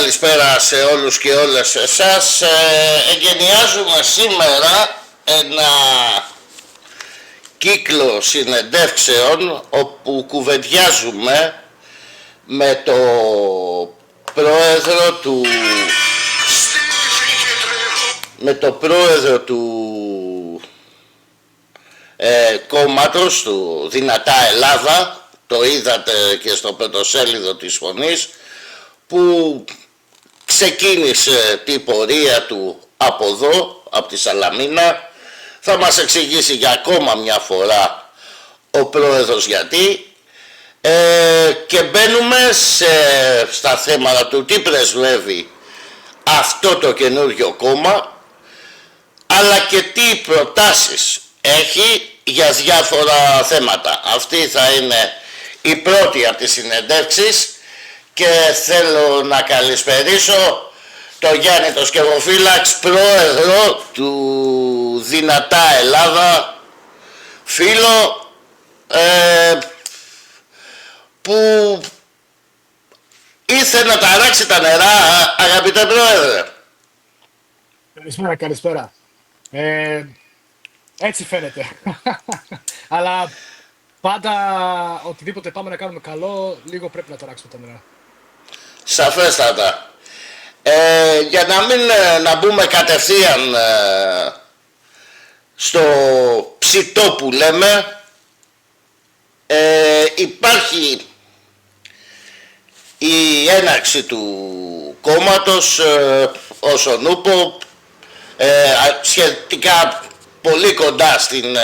καλησπέρα σε όλους και όλες εσάς. Εγκαινιάζουμε σήμερα ένα κύκλο συνεντεύξεων όπου κουβεντιάζουμε με το πρόεδρο του κόμματος του Δυνατά Ελλάδα, το είδατε και στο πρωτοσέλιδο της Φωνής, που ξεκίνησε την πορεία του από εδώ, από τη Σαλαμίνα. Θα μας εξηγήσει για ακόμα μια φορά ο πρόεδρος γιατί. Και μπαίνουμε στα θέματα του τι πρεσβεύει αυτό το καινούργιο κόμμα, αλλά και τι προτάσεις έχει για διάφορα θέματα. Αυτή θα είναι η πρώτη από τις συνεντεύξεις και θέλω να καλησπερίσω το Γιάννη το Σκευοφύλαξ, πρόεδρο του Δυνατά Ελλάδα, φίλο που ήρθε να ταράξει τα νερά, αγαπητέ πρόεδρε. Καλησπέρα. Έτσι φαίνεται. Αλλά πάντα οτιδήποτε πάμε να κάνουμε καλό, λίγο πρέπει να ταράξουμε τα νερά. Σαφέστατα. Για να μπούμε κατευθείαν στο ψητό που λέμε, υπάρχει η έναρξη του κόμματος όσον ούπο, σχετικά πολύ κοντά στην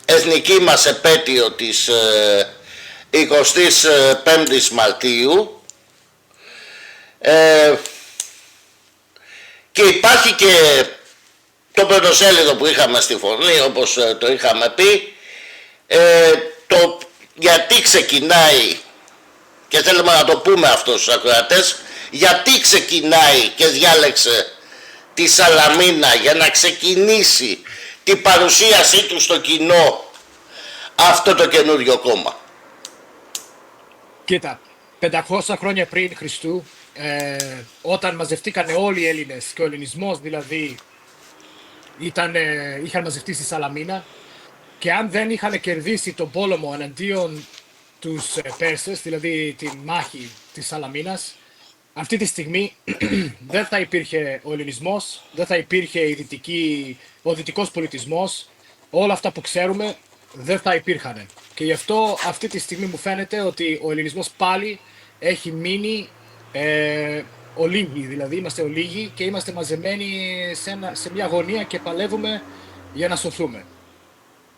εθνική μας επέτειο της 25ης Μαρτίου, και υπάρχει και το πρωτοσέλιδο που είχαμε στη Φωνή, όπως το είχαμε πει, το γιατί ξεκινάει, και θέλουμε να το πούμε αυτό στους ακροατές, γιατί ξεκινάει και διάλεξε τη Σαλαμίνα για να ξεκινήσει την παρουσίασή του στο κοινό αυτό το καινούριο κόμμα. Κοίτα, 500 χρόνια πριν Χριστού, όταν μαζευτήκανε όλοι οι Έλληνες και ο ελληνισμός δηλαδή είχαν μαζευτεί στη Σαλαμίνα, και αν δεν είχαν κερδίσει τον πόλεμο εναντίον τους Πέρσες, δηλαδή τη μάχη της Σαλαμίνας, αυτή τη στιγμή δεν θα υπήρχε ο ελληνισμός, δεν θα υπήρχε ο δυτικός πολιτισμός, όλα αυτά που ξέρουμε δεν θα υπήρχαν. Και γι' αυτό αυτή τη στιγμή μου φαίνεται ότι ο ελληνισμός πάλι έχει μείνει ολίγοι, δηλαδή είμαστε ολίγοι και είμαστε μαζεμένοι σε μια γωνία και παλεύουμε για να σωθούμε.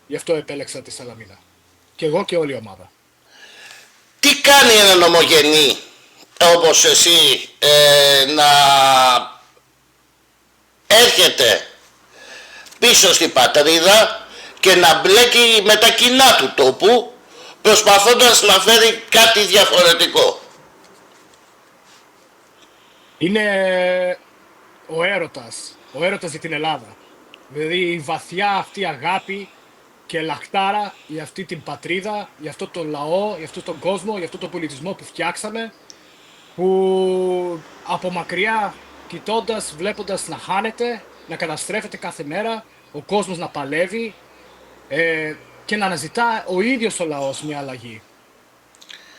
Γι' αυτό επέλεξα τη Σαλαμίνα. Και εγώ και όλη η ομάδα. Τι κάνει έναν ομογενή όπως εσύ να έρχεται πίσω στην πατρίδα και να μπλέκει με τα κοινά του τόπου, προσπαθώντας να φέρει κάτι διαφορετικό? Είναι ο έρωτας για την Ελλάδα. Δηλαδή η βαθιά αυτή αγάπη και λαχτάρα για αυτή την πατρίδα, για αυτό το λαό, για αυτό τον κόσμο, για αυτό τον πολιτισμό που φτιάξαμε, που από μακριά κοιτώντας, βλέποντας να χάνεται, να καταστρέφεται κάθε μέρα, ο κόσμος να παλεύει και να αναζητά ο ίδιος ο λαός μια αλλαγή.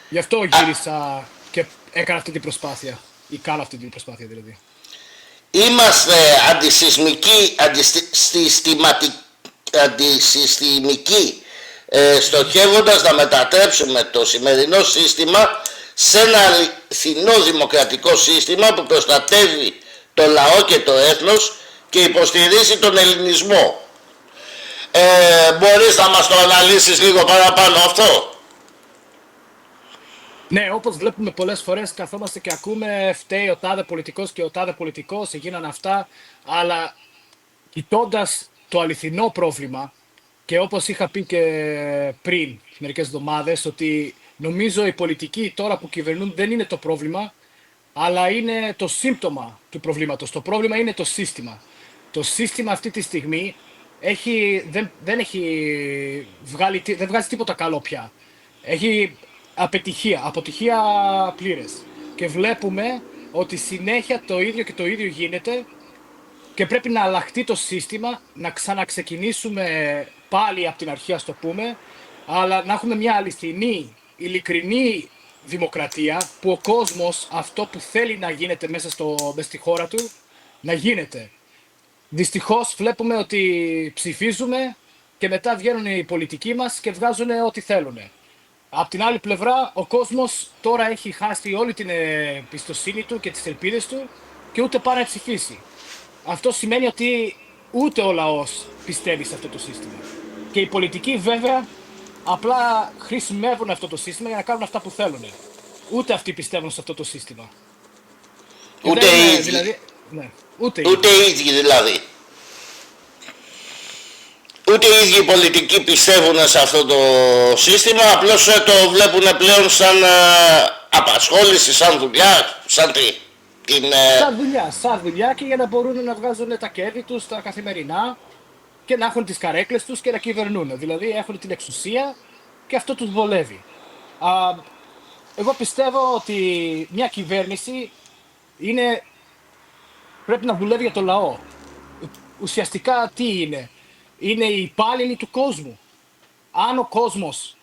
Γι' αυτό γύρισα και έκανα αυτή την προσπάθεια, ή κάνω αυτή την προσπάθεια δηλαδή. Είμαστε αντισυστημικοί, στοχεύοντας να μετατρέψουμε το σημερινό σύστημα σε ένα αληθινό δημοκρατικό σύστημα που προστατεύει το λαό και το έθνος και υποστηρίζει τον ελληνισμό. Μπορείς να μας το αναλύσεις λίγο παραπάνω αυτό? Ναι, όπως βλέπουμε πολλές φορές καθόμαστε και ακούμε φταίει ο τάδε πολιτικός και ο τάδε πολιτικός, έγιναν αυτά, αλλά κοιτώντας το αληθινό πρόβλημα, και όπως είχα πει και πριν μερικές εβδομάδες, ότι νομίζω οι πολιτικοί τώρα που κυβερνούν δεν είναι το πρόβλημα, αλλά είναι το σύμπτωμα του προβλήματος. Το πρόβλημα είναι το σύστημα. Το σύστημα αυτή τη στιγμή δεν βγάζει τίποτα καλό πια. Έχει αποτυχία πλήρες. Και βλέπουμε ότι συνέχεια το ίδιο και το ίδιο γίνεται και πρέπει να αλλάχτεί το σύστημα, να ξαναξεκινήσουμε πάλι από την αρχή, ας το πούμε, αλλά να έχουμε μια αληθινή, ειλικρινή δημοκρατία, που ο κόσμος αυτό που θέλει να γίνεται μέσα στη χώρα του, να γίνεται. Δυστυχώς βλέπουμε ότι ψηφίζουμε και μετά βγαίνουν οι πολιτικοί μας και βγάζουν ό,τι θέλουν. Απ' την άλλη πλευρά, ο κόσμος τώρα έχει χάσει όλη την εμπιστοσύνη του και τις ελπίδες του και ούτε πάει να ψηφίσει. Αυτό σημαίνει ότι ούτε ο λαός πιστεύει σε αυτό το σύστημα. Και οι πολιτικοί βέβαια απλά χρησιμεύουν αυτό το σύστημα για να κάνουν αυτά που θέλουν. Ούτε αυτοί πιστεύουν σε αυτό το σύστημα. Και Ούτε δεν οι είναι, ίδιοι. δηλαδή, ναι, ούτε οι Ούτε ίδιοι. οι ίδιοι δηλαδή. Ούτε οι ίδιοι πολιτικοί πιστεύουν σε αυτό το σύστημα, απλώς το βλέπουν πλέον σαν απασχόληση, σαν δουλειά, σαν τι. Σαν δουλειά και για να μπορούν να βγάζουν τα κέρδη τους τα καθημερινά και να έχουν τις καρέκλες τους και να κυβερνούν. Δηλαδή έχουν την εξουσία και αυτό τους βολεύει. Α, εγώ πιστεύω ότι μια κυβέρνηση πρέπει να δουλεύει για το λαό. Ουσιαστικά τι είναι? Είναι οι υπάλληλοι του κόσμου. Αν ο κόσμος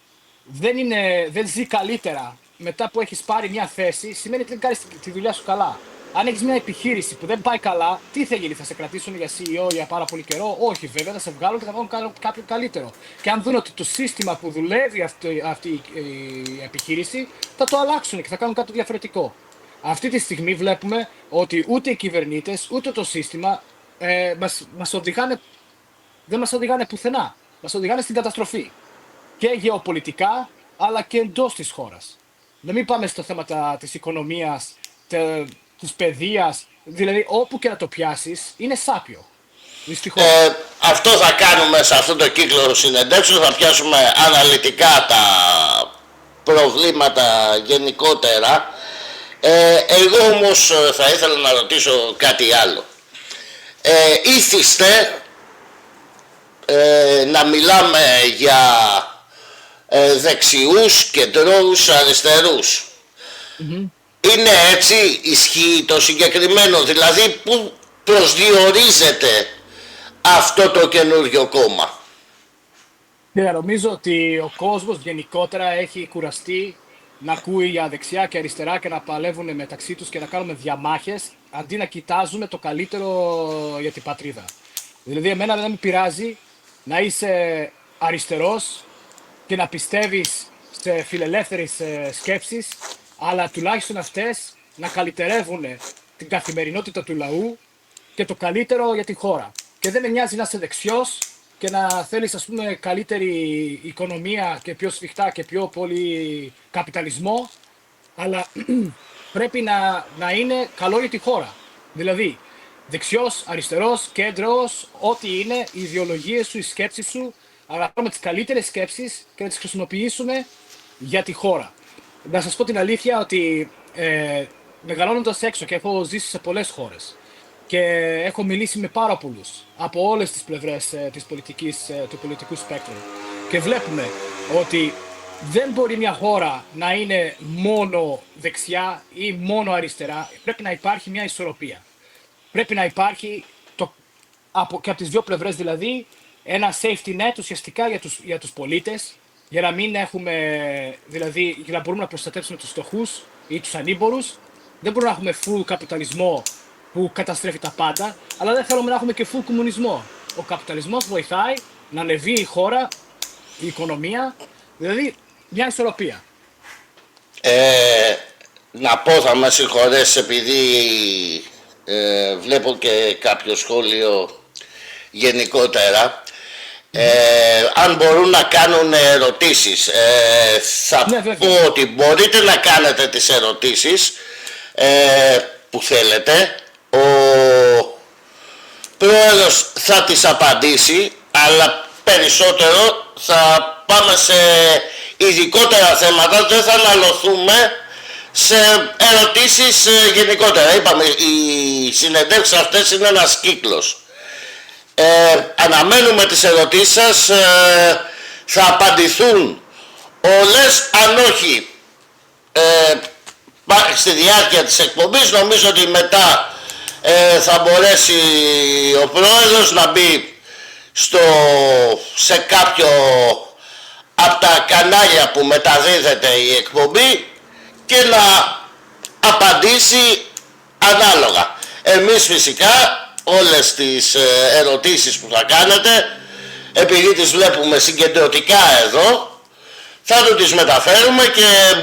δεν ζει καλύτερα μετά που έχεις πάρει μια θέση, σημαίνει ότι δεν κάνεις τη δουλειά σου καλά. Αν έχεις μια επιχείρηση που δεν πάει καλά, τι θα γίνει? Θα σε κρατήσουν για CEO για πάρα πολύ καιρό? Όχι, βέβαια, θα σε βγάλουν και θα βάλουν κάποιον καλύτερο. Και αν δουν ότι το σύστημα που δουλεύει αυτή η επιχείρηση, θα το αλλάξουν και θα κάνουν κάτι διαφορετικό. Αυτή τη στιγμή βλέπουμε ότι ούτε οι κυβερνήτες, ούτε το σύστημα δεν μας οδηγάνε πουθενά. Μας οδηγάνε στην καταστροφή. Και γεωπολιτικά, αλλά και εντός της χώρας. Να μην πάμε στο θέμα της οικονομίας, της παιδείας, δηλαδή όπου και να το πιάσεις, είναι σάπιο. Δυστυχώς. Αυτό θα κάνουμε σε αυτό το κύκλο συνεντεύξεων, θα πιάσουμε αναλυτικά τα προβλήματα γενικότερα. Εγώ όμως θα ήθελα να ρωτήσω κάτι άλλο. Ήθιστε να μιλάμε για δεξιούς, κεντρώους, αριστερούς. Είναι έτσι? Ισχύει το συγκεκριμένο? Δηλαδή που προσδιορίζεται αυτό το καινούριο κόμμα? Νομίζω ότι ο κόσμος γενικότερα έχει κουραστεί να ακούει για δεξιά και αριστερά και να παλεύουν μεταξύ τους και να κάνουμε διαμάχες, αντί να κοιτάζουμε το καλύτερο για την πατρίδα. Δηλαδή εμένα δεν με πειράζει να είσαι αριστερός και να πιστεύεις σε φιλελεύθερες σκέψεις, αλλά τουλάχιστον αυτές να καλυτερεύουν την καθημερινότητα του λαού και το καλύτερο για τη χώρα. Και δεν με νοιάζει να είσαι δεξιός και να θέλεις, ας πούμε, καλύτερη οικονομία και πιο σφιχτά και πιο πολύ καπιταλισμό, αλλά πρέπει να είναι καλό για τη χώρα. Δηλαδή, δεξιός, αριστερός, κέντρος, ό,τι είναι, οι ιδεολογίες σου, οι σκέψεις σου, αλλά να πάρουμε τις καλύτερες σκέψεις και να τις χρησιμοποιήσουμε για τη χώρα. Να σας πω την αλήθεια ότι μεγαλώνοντας έξω και έχω ζήσει σε πολλές χώρες και έχω μιλήσει με πάρα πολλούς από όλες τις πλευρές του πολιτικού σπέκτρου και βλέπουμε ότι δεν μπορεί μια χώρα να είναι μόνο δεξιά ή μόνο αριστερά. Πρέπει να υπάρχει μια ισορροπία. Πρέπει να υπάρχει και από τις δύο πλευρές, δηλαδή ένα safety net ουσιαστικά για τους πολίτες, για να μην έχουμε, δηλαδή για να μπορούμε να προστατεύσουμε τους φτωχούς ή τους ανήμπορους. Δεν μπορούμε να έχουμε full καπιταλισμό που καταστρέφει τα πάντα, αλλά δεν θέλουμε να έχουμε και full κομμουνισμό. Ο καπιταλισμός βοηθάει να ανεβεί η χώρα, η οικονομία, δηλαδή μια ισορροπία. Να πω, θα με συγχωρέσεις επειδή βλέπω και κάποιο σχόλιο γενικότερα. Αν μπορούν να κάνουν ερωτήσεις, θα πω ότι μπορείτε να κάνετε τις ερωτήσεις που θέλετε. Ο πρόεδρος θα τις απαντήσει, αλλά περισσότερο θα πάμε σε ειδικότερα θέματα, δεν θα αναλωθούμε σε ερωτήσεις γενικότερα. Είπαμε, οι συνεντεύξεις αυτές είναι ένας κύκλος. Αναμένουμε τις ερωτήσεις σας, θα απαντηθούν όλες, αν όχι στη διάρκεια της εκπομπής. Νομίζω ότι μετά θα μπορέσει ο πρόεδρος να μπει σε κάποιο από τα κανάλια που μεταδίδεται η εκπομπή και να απαντήσει ανάλογα. Εμείς φυσικά όλες τις ερωτήσεις που θα κάνετε, επειδή τις βλέπουμε συγκεντρωτικά εδώ, θα του τις μεταφέρουμε και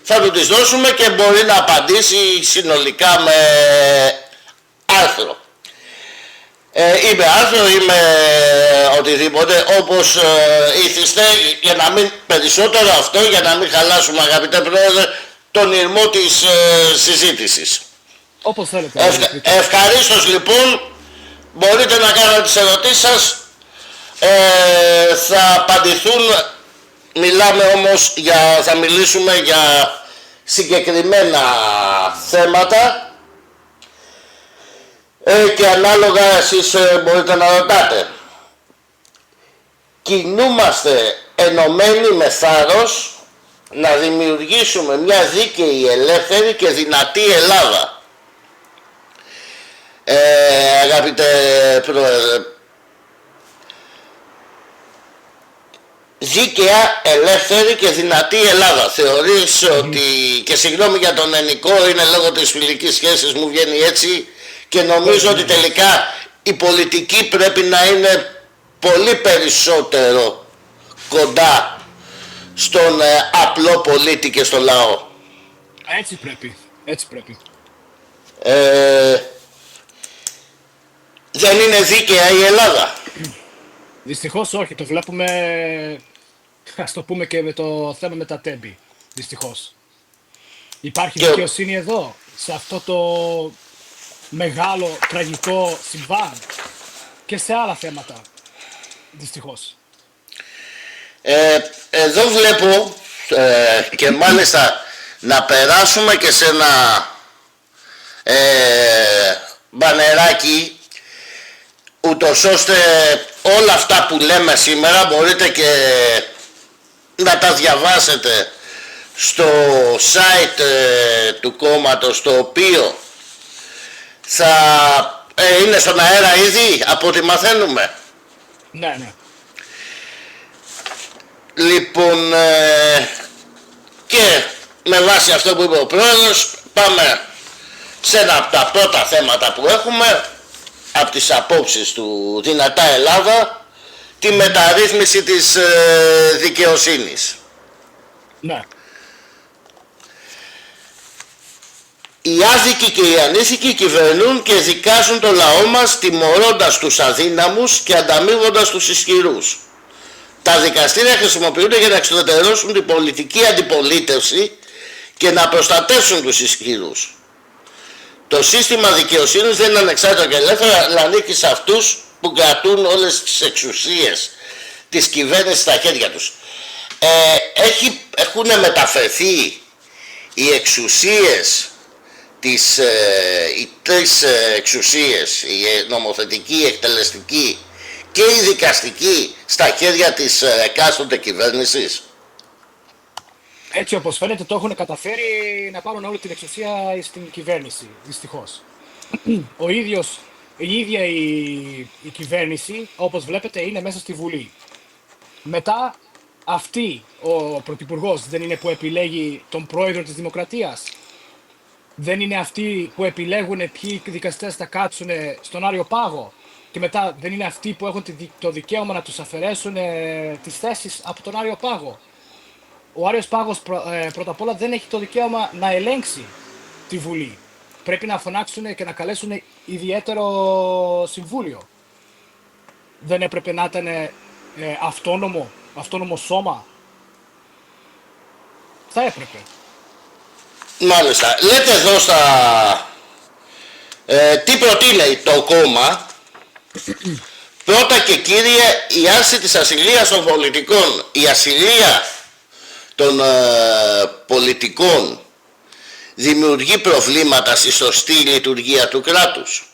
θα του τις δώσουμε και μπορεί να απαντήσει συνολικά με άρθρο. Είμαι άρθρο, είμαι οτιδήποτε, όπως ήθιστε, για να μην περισσότερο αυτό, για να μην χαλάσουμε, αγαπητέ πρόεδρε, τον ηρμό της συζήτησης. Όπως θέλετε. Ευχαρίστως λοιπόν, μπορείτε να κάνετε τις ερωτήσεις σας, θα απαντηθούν. Μιλάμε όμως θα μιλήσουμε για συγκεκριμένα θέματα και ανάλογα εσείς μπορείτε να ρωτάτε. Κινούμαστε ενωμένοι με θάρρος να δημιουργήσουμε μια δίκαιη, ελεύθερη και δυνατή Ελλάδα. Αγαπητέ πρόεδρε, δίκαια, ελεύθερη και δυνατή Ελλάδα. Θεωρείς ότι, και συγγνώμη για τον ελληνικό, είναι λόγω της φιλικής σχέσης μου βγαίνει έτσι, και νομίζω ότι τελικά η πολιτική πρέπει να είναι πολύ περισσότερο κοντά στον απλό πολίτη και στο λαό. Έτσι πρέπει. Έτσι πρέπει. Δεν είναι δίκαια η Ελλάδα? Δυστυχώς όχι. Το βλέπουμε, ας το πούμε, και με το θέμα με τα τέμπη. Δυστυχώς. Υπάρχει δικαιοσύνη εδώ, σε αυτό το μεγάλο τραγικό συμβάν, και σε άλλα θέματα. Δυστυχώς. Εδώ βλέπω και μάλιστα να περάσουμε και σε ένα μπανεράκι, ούτως ώστε όλα αυτά που λέμε σήμερα μπορείτε και να τα διαβάσετε στο site του κόμματος, το οποίο θα είναι στον αέρα ήδη από ό,τι μαθαίνουμε. Ναι, ναι. Λοιπόν, και με βάση αυτό που είπε ο πρόεδρος, πάμε σε ένα από τα πρώτα θέματα που έχουμε, από τις απόψεις του Δυνατά Ελλάδα, τη μεταρρύθμιση της δικαιοσύνης. Ναι. Οι άδικοι και οι ανήθικοι κυβερνούν και δικάζουν το λαό μας, τιμωρώντας τους αδύναμους και ανταμείβοντας τους ισχυρούς. Τα δικαστήρια χρησιμοποιούνται για να εξουδετερώσουν την πολιτική αντιπολίτευση και να προστατεύσουν τους ισχυρούς. Το σύστημα δικαιοσύνης δεν είναι ανεξάρτητο και ελεύθερο, αλλά ανήκει σε αυτούς που κρατούν όλες τις εξουσίες της κυβέρνησης στα χέρια τους. Έχουν μεταφερθεί οι εξουσίες, οι τρεις εξουσίες, η νομοθετική, η εκτελεστική και η δικαστική, στα χέρια της εκάστοτε κυβέρνησης. Έτσι όπως φαίνεται το έχουν καταφέρει να πάρουν όλη την εξουσία στην κυβέρνηση, δυστυχώς. Η ίδια η κυβέρνηση, όπως βλέπετε, είναι μέσα στη Βουλή. Μετά αυτή ο πρωθυπουργός δεν είναι που επιλέγει τον πρόεδρο της Δημοκρατίας? Δεν είναι αυτοί που επιλέγουν ποιοι δικαστές θα κάτσουν στον Άριο Πάγο? Και μετά δεν είναι αυτοί που έχουν το δικαίωμα να τους αφαιρέσουν τις θέσεις από τον Άριο Πάγο? Ο Άριος Πάγος πρώτα απ' όλα δεν έχει το δικαίωμα να ελέγξει τη Βουλή. Πρέπει να φωνάξουν και να καλέσουν ιδιαίτερο συμβούλιο. Δεν έπρεπε να ήταν αυτόνομο σώμα? Θα έπρεπε. Μάλιστα. Λέτε εδώ τι προτείνει το κόμμα. Πρώτα και κύριε, η άρση της ασυλίας των πολιτικών. Η ασυλία των πολιτικών δημιουργεί προβλήματα στη σωστή λειτουργία του κράτους.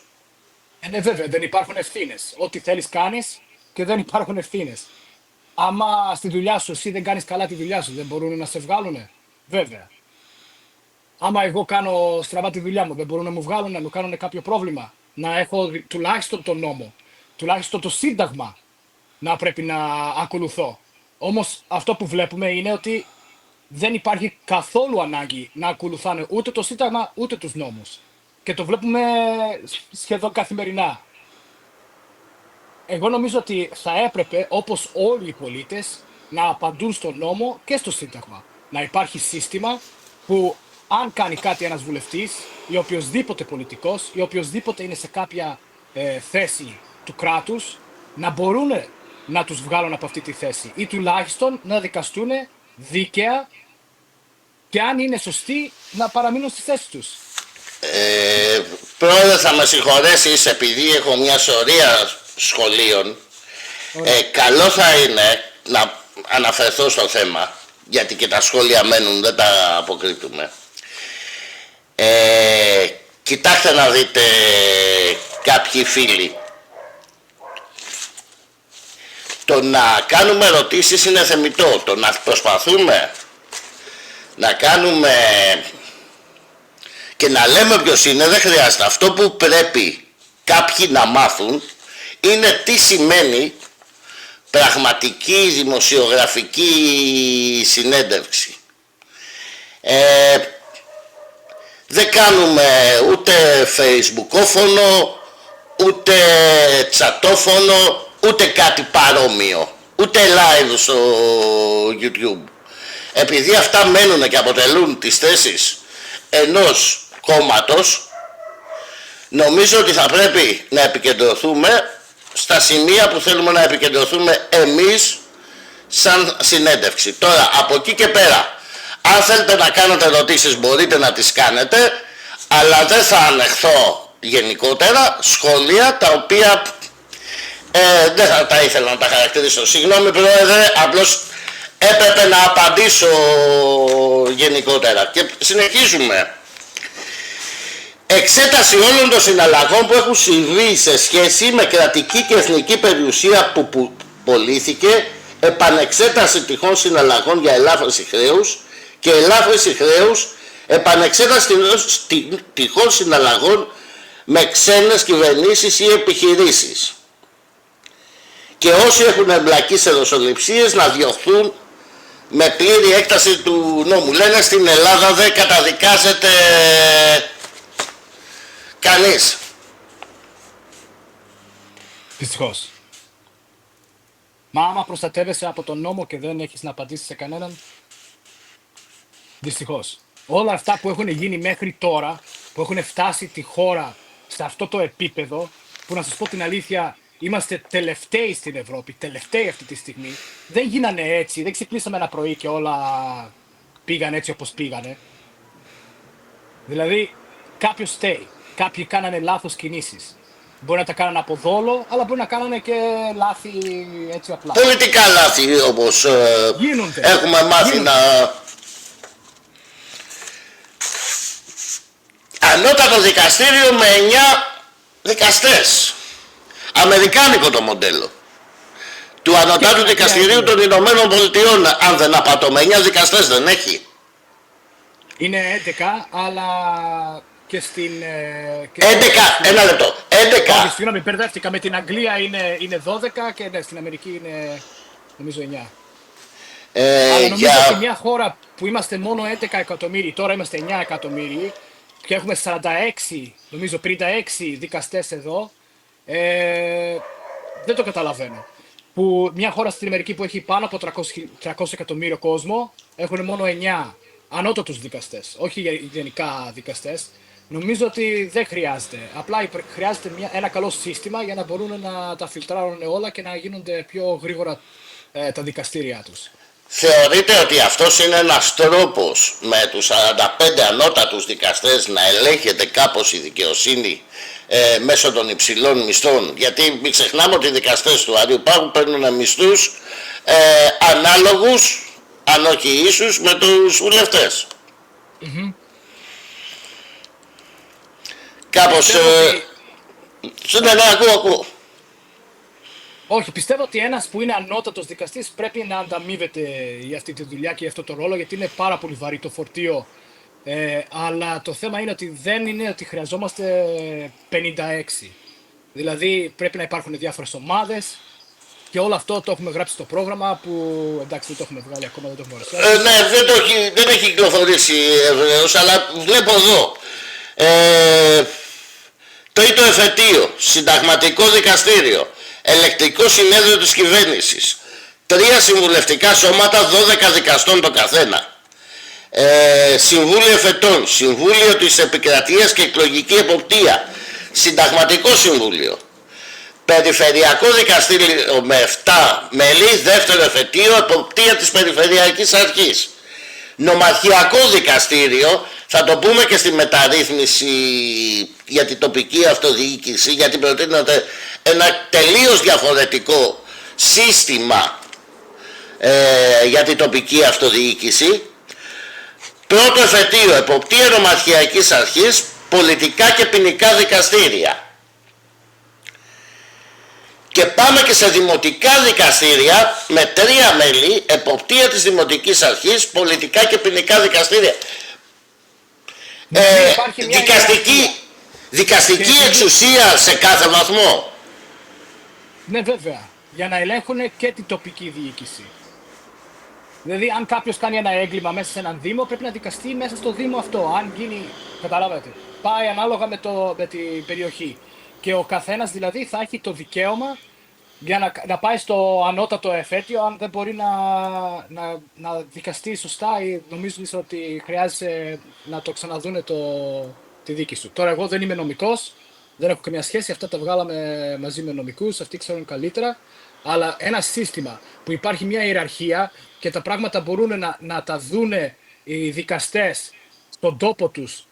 Ναι, βέβαια, δεν υπάρχουν ευθύνες. Ό,τι θέλεις κάνεις και δεν υπάρχουν ευθύνες. Άμα στη δουλειά σου εσύ δεν κάνεις καλά τη δουλειά σου, δεν μπορούν να σε βγάλουνε? Βέβαια. Άμα εγώ κάνω στραβά τη δουλειά μου, δεν μπορούν να μου βγάλουν, να μου κάνουν κάποιο πρόβλημα. Να έχω τουλάχιστον τον νόμο, τουλάχιστον το σύνταγμα να πρέπει να ακολουθώ. Όμως αυτό που βλέπουμε είναι ότι δεν υπάρχει καθόλου ανάγκη να ακολουθάνε ούτε το σύνταγμα ούτε τους νόμους. Και το βλέπουμε σχεδόν καθημερινά. Εγώ νομίζω ότι θα έπρεπε, όπως όλοι οι πολίτες, να απαντούν στον νόμο και στο σύνταγμα. Να υπάρχει σύστημα που αν κάνει κάτι ένας βουλευτής ή οποιοσδήποτε πολιτικός ή οποιοσδήποτε είναι σε κάποια θέση του κράτους, να μπορούν να τους βγάλουν από αυτή τη θέση ή τουλάχιστον να δικαστούν δίκαια και αν είναι σωστοί να παραμείνουν στη θέση τους. Πρόεδρε, θα με συγχωρέσεις επειδή έχω μια σωρία σχολείων. Καλό θα είναι να αναφερθώ στο θέμα, γιατί και τα σχόλια μένουν, δεν τα αποκρύπτουμε. Κοιτάξτε να δείτε κάποιοι φίλοι. Το να κάνουμε ερωτήσεις είναι θεμιτό. Το να προσπαθούμε να κάνουμε και να λέμε ποιος είναι δεν χρειάζεται. Αυτό που πρέπει κάποιοι να μάθουν είναι τι σημαίνει πραγματική δημοσιογραφική συνέντευξη. Δεν κάνουμε ούτε facebookόφωνο, ούτε τσατόφωνο, ούτε κάτι παρόμοιο, ούτε live στο YouTube. Επειδή αυτά μένουν και αποτελούν τις θέσεις ενός κόμματος, νομίζω ότι θα πρέπει να επικεντρωθούμε στα σημεία που θέλουμε να επικεντρωθούμε εμείς σαν συνέντευξη. Τώρα, από εκεί και πέρα, αν θέλετε να κάνετε ερωτήσεις μπορείτε να τις κάνετε, αλλά δεν θα ανεχθώ γενικότερα σχόλια τα οποία δεν θα τα ήθελα να τα χαρακτηρίσω. Συγγνώμη Πρόεδρε, απλώς έπρεπε να απαντήσω γενικότερα. Και συνεχίζουμε. Εξέταση όλων των συναλλαγών που έχουν συμβεί σε σχέση με κρατική και εθνική περιουσία που πωλήθηκε, επανεξέταση τυχόν συναλλαγών για ελάφρυνση χρέους και ελάφρυνση χρέους, επανεξέταση τυχόν συναλλαγών με ξένες κυβερνήσεις ή επιχειρήσεις. Και όσοι έχουν εμπλακεί σε δοσοληψίες να διωχθούν με πλήρη έκταση του νόμου. Λένε στην Ελλάδα δεν καταδικάζεται κανείς. Δυστυχώς. Μα άμα προστατεύεσαι από τον νόμο και δεν έχεις να απαντήσεις σε κανέναν, δυστυχώς. Όλα αυτά που έχουν γίνει μέχρι τώρα, που έχουν φτάσει τη χώρα σε αυτό το επίπεδο, που να σας πω την αλήθεια, είμαστε τελευταίοι στην Ευρώπη, τελευταίοι αυτή τη στιγμή, δεν γίνανε έτσι, δεν ξυπνήσαμε ένα πρωί και όλα πήγαν έτσι όπως πήγανε. Δηλαδή, κάποιος φταίει, κάποιοι κάνανε λάθος κινήσεις. Μπορεί να τα κάνανε από δόλο, αλλά μπορεί να κάνανε και λάθη έτσι απλά. Πολιτικά λάθη όπως έχουμε μάθει να... Ανώτατο δικαστήριο με 9 δικαστές. Αμερικάνικο το μοντέλο. Του Ανωτάτου Δικαστηρίου των Ηνωμένων Πολιτειών, αν δεν απατώ, με 9 δικαστές δεν έχει. Είναι 11, αλλά και στην... 11, ένα λεπτό, 11. Όχι, συγγνώμη, μπερδεύτηκα. Με την Αγγλία είναι 12 και ναι, στην Αμερική είναι νομίζω 9. Αλλά νομίζω ότι μια χώρα που είμαστε μόνο 11 εκατομμύρια, τώρα είμαστε 9 εκατομμύρια και έχουμε 46, νομίζω 56 δικαστές εδώ, δεν το καταλαβαίνω. Που μια χώρα στην Αμερική που έχει πάνω από 300 εκατομμύριο κόσμο έχουν μόνο 9 ανώτατους δικαστές, όχι γενικά δικαστές. Νομίζω ότι δεν χρειάζεται. Απλά χρειάζεται ένα καλό σύστημα για να μπορούν να τα φιλτράρουν όλα και να γίνονται πιο γρήγορα τα δικαστήριά τους. Θεωρείτε ότι αυτός είναι ένας τρόπος με τους 45 ανώτατους δικαστές να ελέγχεται κάπως η δικαιοσύνη μέσω των υψηλών μισθών? Γιατί μην ξεχνάμε ότι οι δικαστές του Άριου Πάγου παίρνουν μισθούς ανάλογους, αν όχι ίσους, με τους βουλευτές. Κάπως... Ναι, ακούω. Όχι, πιστεύω ότι ένας που είναι ανώτατος δικαστής πρέπει να ανταμείβεται για αυτή τη δουλειά και για αυτό το ρόλο, γιατί είναι πάρα πολύ βαρύ το φορτίο. Αλλά το θέμα είναι ότι δεν είναι ότι χρειαζόμαστε 56. Δηλαδή πρέπει να υπάρχουν διάφορες ομάδες και όλο αυτό το έχουμε γράψει στο πρόγραμμα που εντάξει δεν το έχουμε βγάλει ακόμα, δεν το έχουμε παρουσιάσει. Ναι, δεν έχει κυκλοφορήσει ευρέως, αλλά βλέπω εδώ. Τρίτο εφετείο, συνταγματικό δικαστήριο, ελεκτικό συνέδριο της κυβέρνησης, 3 συμβουλευτικά σώματα, 12 δικαστών το καθένα. Συμβούλιο εφετών, Συμβούλιο της Επικρατείας και Εκλογική Εποπτεία, Συνταγματικό Συμβούλιο, Περιφερειακό Δικαστήριο με 7 μέλη, δεύτερο εφετείο, Εποπτεία της Περιφερειακής Αρχής, Νομαρχιακό Δικαστήριο, θα το πούμε και στη μεταρρύθμιση για την τοπική αυτοδιοίκηση, γιατί προτείνεται ένα τελείως διαφορετικό σύστημα για την τοπική αυτοδιοίκηση. Πρώτο εφετείο, Εποπτεία Νομαρχιακής Αρχής, πολιτικά και ποινικά δικαστήρια. Και πάμε και σε δημοτικά δικαστήρια με 3 μέλη, εποπτεία της Δημοτικής Αρχής, πολιτικά και ποινικά δικαστήρια. Δικαστική εξουσία σε κάθε βαθμό. Ναι, βέβαια. Για να ελέγχουν και την τοπική διοίκηση. Δηλαδή, αν κάποιος κάνει ένα έγκλημα μέσα σε έναν Δήμο, πρέπει να δικαστεί μέσα στο Δήμο αυτό. Αν γίνει, καταλάβατε, πάει ανάλογα με την περιοχή. Και ο καθένας δηλαδή θα έχει το δικαίωμα για να πάει στο ανώτατο εφέτειο, αν δεν μπορεί να δικαστεί σωστά ή νομίζουν ότι χρειάζεται να το ξαναδούνε τη δίκη σου. Τώρα εγώ δεν είμαι νομικός, δεν έχω καμία σχέση, αυτά τα βγάλαμε μαζί με νομικούς, αυτοί ξέρουν καλύτερα, αλλά ένα σύστημα που υπάρχει μια ιεραρχία και τα πράγματα μπορούν να τα δούνε οι δικαστές στον τόπο τους,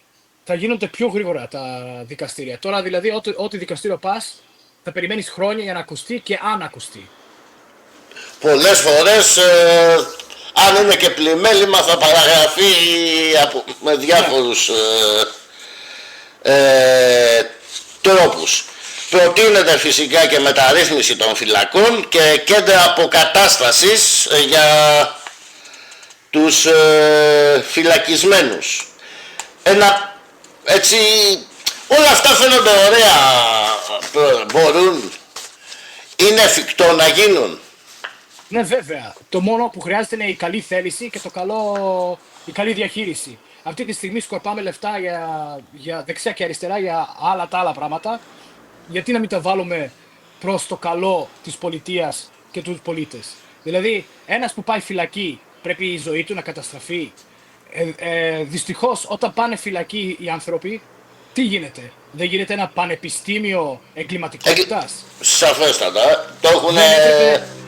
θα γίνονται πιο γρήγορα τα δικαστήρια. Τώρα δηλαδή ό,τι δικαστήριο πας, θα περιμένεις χρόνια για να ακουστεί και αν ακουστεί. Πολλές φορές, αν είναι και πλημέλημα, θα παραγραφεί με διάφορους τρόπους. Προτείνεται φυσικά και μεταρρύθμιση των φυλακών και κέντρα αποκατάστασης για τους φυλακισμένους. Έτσι, όλα αυτά φαίνονται ωραία, μπορούν, είναι εφικτό να γίνουν. Ναι, βέβαια. Το μόνο που χρειάζεται είναι η καλή θέληση και η καλή διαχείριση. Αυτή τη στιγμή σκορπάμε λεφτά για δεξιά και αριστερά για τα άλλα πράγματα. Γιατί να μην τα βάλουμε προς το καλό της πολιτείας και τους πολίτες. Δηλαδή, ένας που πάει φυλακή πρέπει η ζωή του να καταστραφεί. Δυστυχώς, όταν πάνε φυλακή οι άνθρωποι, τι γίνεται? Δεν γίνεται ένα πανεπιστήμιο εγκληματικότητας? Σαφέστατα. Το έχουν...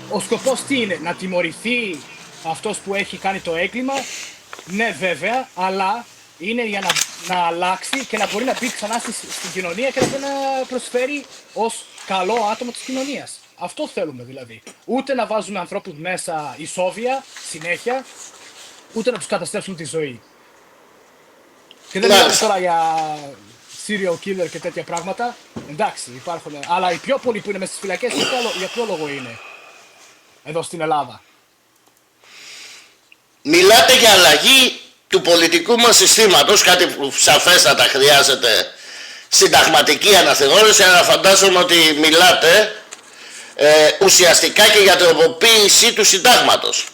Ο σκοπός τι είναι? Να τιμωρηθεί αυτός που έχει κάνει το έγκλημα? Ναι, βέβαια, αλλά είναι για να αλλάξει και να μπορεί να μπει ξανά στην κοινωνία και να μπορεί να προσφέρει ως καλό άτομο της κοινωνίας. Αυτό θέλουμε δηλαδή. Ούτε να βάζουμε ανθρώπους μέσα ισόβια, συνέχεια, ούτε να τους καταστρέψουμε τη ζωή. Και δεν μιλάμε τώρα για serial killer και τέτοια πράγματα. Εντάξει, υπάρχουν. Αλλά οι πιο πολλοί που είναι μέσα στις φυλακές, για ποιο λόγο είναι εδώ στην Ελλάδα? Μιλάτε για αλλαγή του πολιτικού μας συστήματος, κάτι που σαφέστατα χρειάζεται συνταγματική αναθεώρηση, αλλά φαντάζομαι ότι μιλάτε ουσιαστικά και για τροποποίηση του συντάγματος.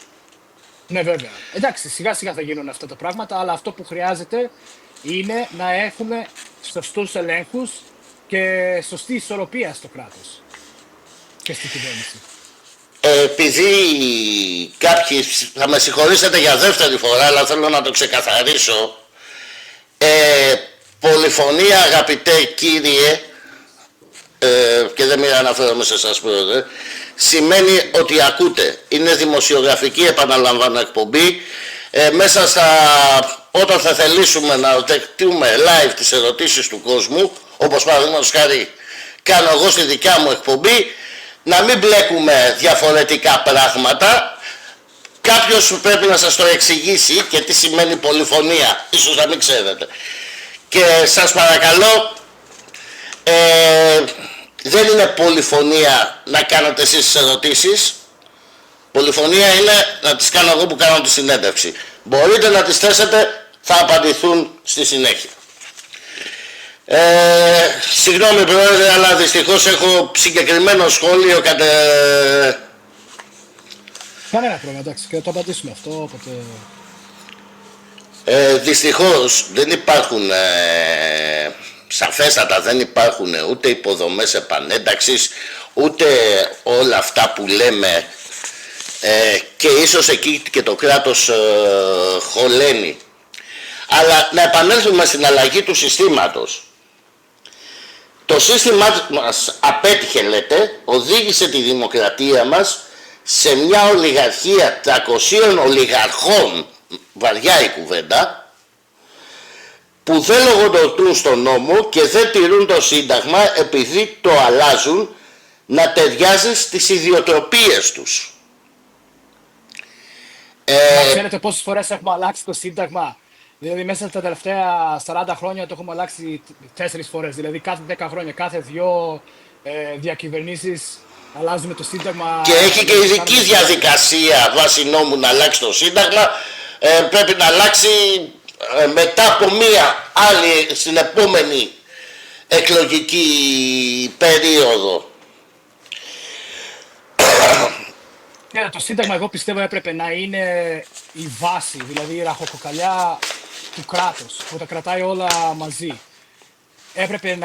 Ναι, βέβαια. Εντάξει, σιγά σιγά θα γίνουν αυτά τα πράγματα, αλλά αυτό που χρειάζεται είναι να έχουμε σωστούς ελέγχους και σωστή ισορροπία στο κράτος και στη κυβέρνηση. Επειδή κάποιοι θα με συγχωρήσετε για δεύτερη φορά, αλλά θέλω να το ξεκαθαρίσω, πολυφωνία, αγαπητέ κύριε, και δεν μην αναφέρομαι σε εσάς πρόεδρε, σημαίνει ότι ακούτε. Είναι δημοσιογραφική, επαναλαμβάνω, εκπομπή. Μέσα όταν θα θελήσουμε να δεχτούμε live τις ερωτήσεις του κόσμου, όπως παραδείγματος χάρη κάνω εγώ στη δικιά μου εκπομπή, να μην μπλέκουμε διαφορετικά πράγματα. Κάποιος πρέπει να σας το εξηγήσει και τι σημαίνει πολυφωνία, ίσως να μην ξέρετε. Και σας παρακαλώ, δεν είναι πολυφωνία να κάνετε εσείς τις ερωτήσεις. Πολυφωνία είναι να τις κάνω εγώ που κάνω τη συνέντευξη. Μπορείτε να τις θέσετε, θα απαντηθούν στη συνέχεια. Συγγνώμη πρόεδρε, αλλά δυστυχώς έχω συγκεκριμένο σχόλιο Κανένα πρόβλημα, εντάξει, και θα το απαντήσουμε αυτό, οπότε... Δυστυχώς δεν υπάρχουν, σαφέστατα δεν υπάρχουν ούτε υποδομές επανένταξης, ούτε όλα αυτά που λέμε, και ίσως εκεί και το κράτος χωλαίνει. Αλλά να επανέλθουμε στην αλλαγή του συστήματος. Το σύστημα μας απέτυχε, λέτε, οδήγησε τη δημοκρατία μας σε μια ολιγαρχία 300 ολιγαρχών, βαριά η κουβέντα, που δεν λογοδοτούν στον νόμο και δεν τηρούν το Σύνταγμα επειδή το αλλάζουν να ταιριάζει στις ιδιοτροπίες τους. Ξέρετε πόσες φορές έχουμε αλλάξει το Σύνταγμα? Δηλαδή μέσα στα τελευταία 40 χρόνια το έχουμε αλλάξει 4 φορές. Δηλαδή κάθε 10 χρόνια, κάθε 2 διακυβερνήσεις αλλάζουμε το Σύνταγμα. Και έχει και ειδική διαδικασία βάσει νόμου να αλλάξει το Σύνταγμα. Πρέπει να αλλάξει μετά από μία άλλη στην επόμενη εκλογική περίοδο. Το Σύνταγμα εγώ πιστεύω έπρεπε να είναι η βάση, δηλαδή η ραχοκοκαλιά του κράτους που τα κρατάει όλα μαζί. Έπρεπε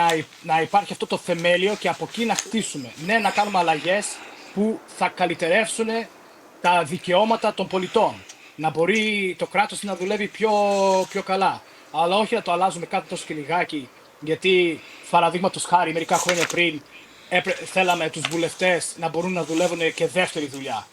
να υπάρχει αυτό το θεμέλιο και από εκεί να χτίσουμε. Ναι, να κάνουμε αλλαγές που θα καλυτερεύσουν τα δικαιώματα των πολιτών. Να μπορεί το κράτος να δουλεύει πιο καλά. Αλλά όχι να το αλλάζουμε κάθε τόσο και λιγάκι. Γιατί, παραδείγματος χάρη, μερικά χρόνια πριν θέλαμε τους βουλευτές να μπορούν να δουλεύουν και δεύτερη δουλειά.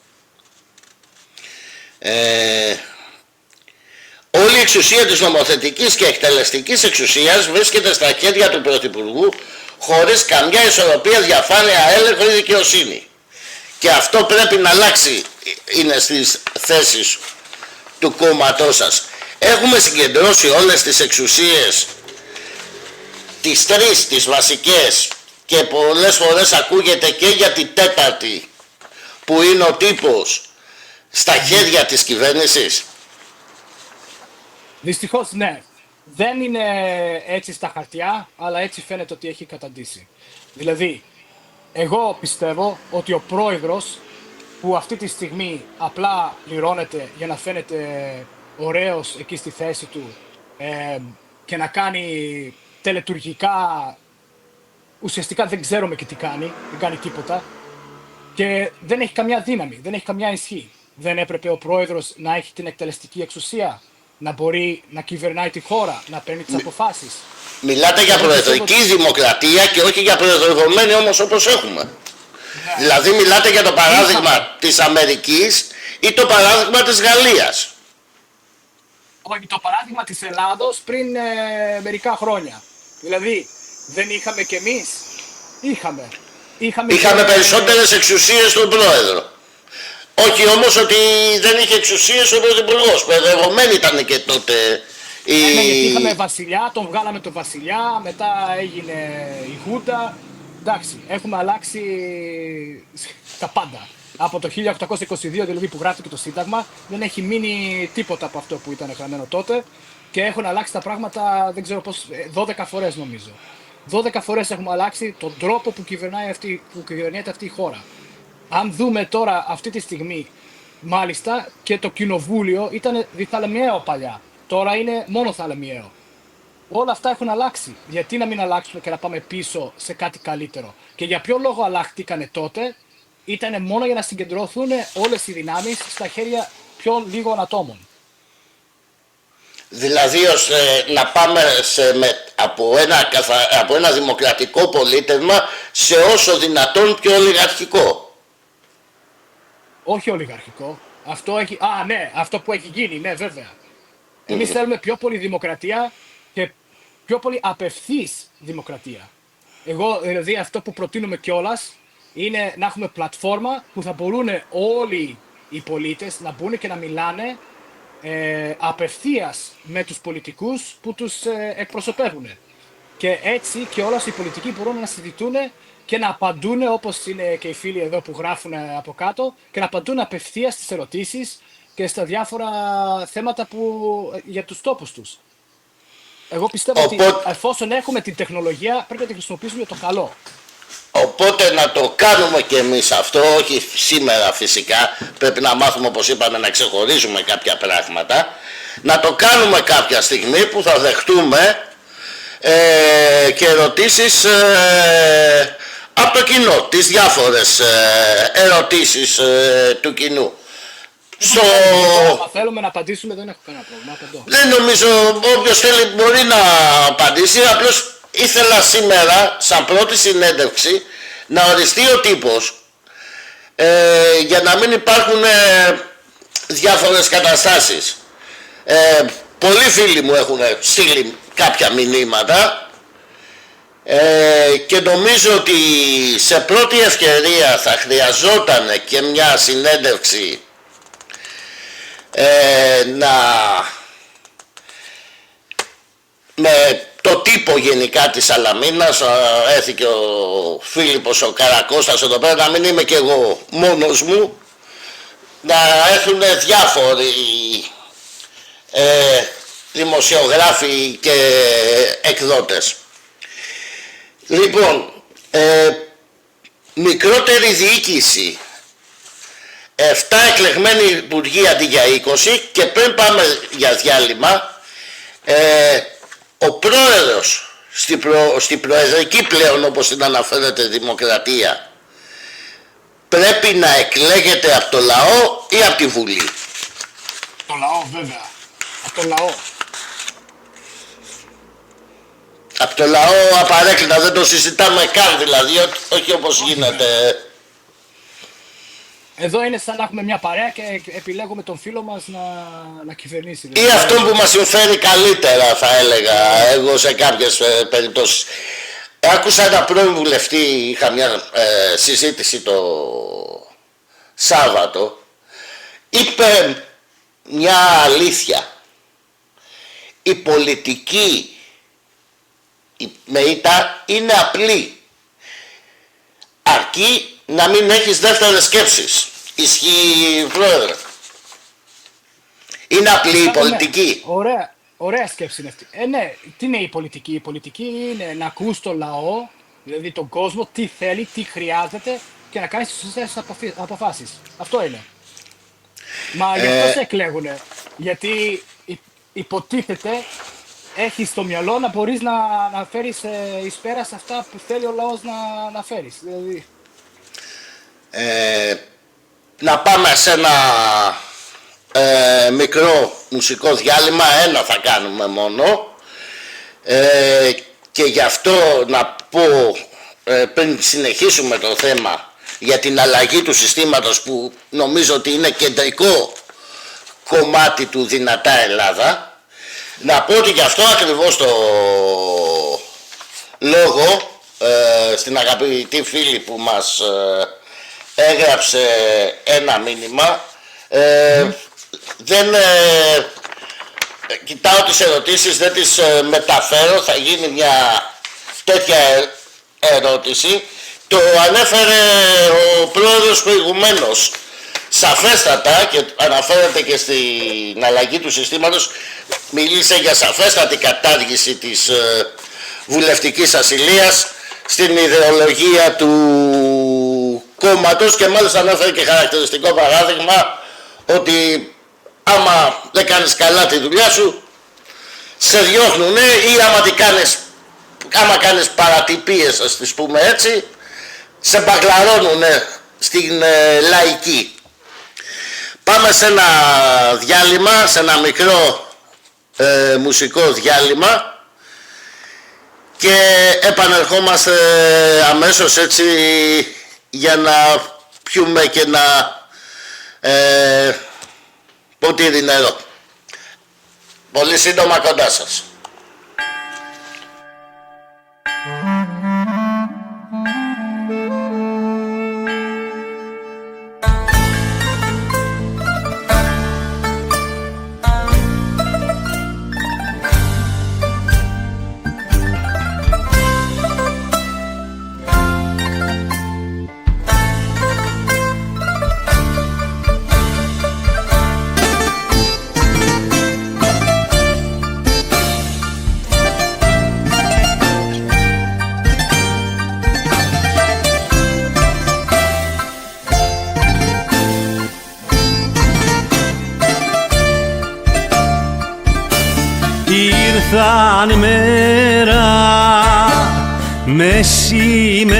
Όλη η εξουσία της νομοθετικής και εκτελεστικής εξουσίας βρίσκεται στα χέρια του Πρωθυπουργού χωρίς καμιά ισορροπία, διαφάνεια, έλεγχο ή δικαιοσύνη. Και αυτό πρέπει να αλλάξει, είναι στις θέσεις του κόμματός σας. Έχουμε συγκεντρώσει όλες τις εξουσίες, τις 3 τις βασικές, και πολλές φορές ακούγεται και για την 4η που είναι ο τύπος, στα χέρια της κυβέρνησης. Δυστυχώς ναι. Δεν είναι έτσι στα χαρτιά, αλλά έτσι φαίνεται ότι έχει καταντήσει. Δηλαδή, εγώ πιστεύω ότι ο πρόεδρος που αυτή τη στιγμή απλά πληρώνεται για να φαίνεται ωραίος εκεί στη θέση του και να κάνει τελετουργικά, ουσιαστικά δεν ξέρουμε και τι κάνει, δεν κάνει τίποτα και δεν έχει καμιά δύναμη, δεν έχει καμιά ισχύ. Δεν έπρεπε ο πρόεδρος να έχει την εκτελεστική εξουσία, να μπορεί να κυβερνάει τη χώρα, να παίρνει τις αποφάσεις. Μιλάτε για προεδρική δημοκρατία και όχι για προεδρευομένη όμως όπως έχουμε. Ναι. Δηλαδή μιλάτε για το παράδειγμα της Αμερικής ή το παράδειγμα της Γαλλίας. Όχι, το παράδειγμα της Ελλάδος πριν μερικά χρόνια. Δηλαδή δεν είχαμε κι εμείς. Είχαμε περισσότερες εξουσίες στον πρόεδρο. Όχι όμως ότι δεν είχε εξουσίες ο πρωθυπουργός. Προεδρευομένη ήταν και τότε γιατί είχαμε βασιλιά, τον βγάλαμε τον βασιλιά, μετά έγινε η Χούντα. Εντάξει, έχουμε αλλάξει τα πάντα. Από το 1822 δηλαδή που γράφτηκε το Σύνταγμα δεν έχει μείνει τίποτα από αυτό που ήταν γραμμένο τότε και έχουν αλλάξει τα πράγματα, δεν ξέρω πώς, 12 φορές νομίζω. 12 φορές έχουμε αλλάξει τον τρόπο που κυβερνιέται αυτή η χώρα. Αν δούμε τώρα αυτή τη στιγμή, μάλιστα και το κοινοβούλιο ήταν διθαλαμιαίο παλιά. Τώρα είναι μόνο θαλαμιαίο. Όλα αυτά έχουν αλλάξει. Γιατί να μην αλλάξουμε και να πάμε πίσω σε κάτι καλύτερο? Και για ποιο λόγο αλλάχτηκανε τότε? Ήταν μόνο για να συγκεντρωθούν όλες οι δυνάμεις στα χέρια πιο λίγων ατόμων. Δηλαδή ώστε να πάμε από ένα δημοκρατικό πολίτευμα σε όσο δυνατόν πιο ολιγαρχικό. Όχι ολιγαρχικό. Αυτό που έχει γίνει, ναι βέβαια. Εμείς θέλουμε πιο πολύ δημοκρατία και πιο πολύ απευθής δημοκρατία. Εγώ δηλαδή αυτό που προτείνουμε κιόλας είναι να έχουμε πλατφόρμα που θα μπορούν όλοι οι πολίτες να μπουν και να μιλάνε απευθείας με τους πολιτικούς που τους εκπροσωπεύουν. Και έτσι και όλα οι πολιτικοί μπορούν να συζητούν και να απαντούν, όπως είναι και οι φίλοι εδώ που γράφουν από κάτω, και να απαντούν απευθείας στις ερωτήσεις και στα διάφορα θέματα για τους τόπους τους. Εγώ πιστεύω ότι εφόσον έχουμε την τεχνολογία πρέπει να τη χρησιμοποιήσουμε για το καλό. Οπότε να το κάνουμε και εμείς αυτό, όχι σήμερα φυσικά, πρέπει να μάθουμε όπως είπαμε να ξεχωρίζουμε κάποια πράγματα, να το κάνουμε κάποια στιγμή που θα δεχτούμε και ερωτήσεις από το κοινό, τις διάφορες ερωτήσεις του κοινού. Αν θέλουμε να απαντήσουμε δεν έχω κανένα πρόβλημα. Δεν νομίζω, όποιος θέλει μπορεί να απαντήσει, απλώς ήθελα σήμερα σαν πρώτη συνέντευξη να οριστεί ο τύπος για να μην υπάρχουν διάφορες καταστάσεις. Πολλοί φίλοι μου έχουν στείλει κάποια μηνύματα και νομίζω ότι σε πρώτη ευκαιρία θα χρειαζόταν και μια συνέντευξη με το τύπο γενικά της Σαλαμίνας. Έθηκε ο Φίλιππος ο Καρακώστας εδώ πέρα, να μην είμαι και εγώ μόνος μου, να έρθουν διάφοροι δημοσιογράφοι και εκδότες. Λοιπόν, μικρότερη διοίκηση, 7 εκλεγμένοι υπουργοί αντί για 20, και πριν πάμε για διάλειμμα, ο πρόεδρος στην προεδρική πλέον, όπως την αναφέρεται, δημοκρατία, πρέπει να εκλέγεται από το λαό ή από τη Βουλή? Το λαό, βέβαια. Από το λαό. Από το λαό απαρέκκλητα, δεν το συζητάμε καν, δηλαδή, όχι όπως γίνεται. Εδώ είναι σαν να έχουμε μια παρέα και επιλέγουμε τον φίλο μας να κυβερνήσει. Ή αυτό που μας συμφέρει καλύτερα, θα έλεγα εγώ σε κάποιες περιπτώσεις. Άκουσα ένα πρώην βουλευτή, είχα μια συζήτηση το Σάββατο, είπε μια αλήθεια. Η πολιτική με ήττα είναι απλή, αρκεί να μην έχεις δεύτερες σκέψεις. Ισχύει, πρόεδρε? Είναι απλή η πολιτική. Ωραία σκέψη είναι αυτή. Ναι, τι είναι η πολιτική? Η πολιτική είναι να ακούς το λαό, δηλαδή τον κόσμο, τι θέλει, τι χρειάζεται και να κάνεις τις σωστές αποφάσεις. Αυτό είναι. Μα γι' αυτό σε εκλέγουνε. Γιατί υποτίθεται έχεις στο μυαλό να μπορείς να φέρεις εις πέρα σε αυτά που θέλει ο λαός να φέρεις. Δηλαδή... να πάμε σε ένα μικρό μουσικό διάλειμμα, ένα θα κάνουμε μόνο, και γι' αυτό να πω πριν συνεχίσουμε το θέμα για την αλλαγή του συστήματος, που νομίζω ότι είναι κεντρικό κομμάτι του Δυνατά Ελλάδα, να πω ότι γι' αυτό ακριβώς το λόγο στην αγαπητή φίλη που μας έγραψε ένα μήνυμα, δεν κοιτάω τις ερωτήσεις, δεν τις μεταφέρω, θα γίνει μια τέτοια ερώτηση. Το ανέφερε ο πρόεδρος προηγουμένως σαφέστατα και αναφέρεται και στην αλλαγή του συστήματος, μίλησε για σαφέστατη κατάργηση της βουλευτικής ασυλίας στην ιδεολογία του κόμματος, και μάλιστα ανέφερε και χαρακτηριστικό παράδειγμα ότι άμα δεν κάνεις καλά τη δουλειά σου σε διώχνουνε, ή άμα κάνεις παρατυπίες, ας τις πούμε έτσι, σε μπαγκλαρώνουνε στην λαϊκή. Πάμε σε ένα διάλειμμα, σε ένα μικρό μουσικό διάλειμμα, και επανερχόμαστε αμέσως έτσι για να πιούμε και να ποτήρι νερό. Πολύ σύντομα κοντά σας. ήρθαν μέρα μεσημέρι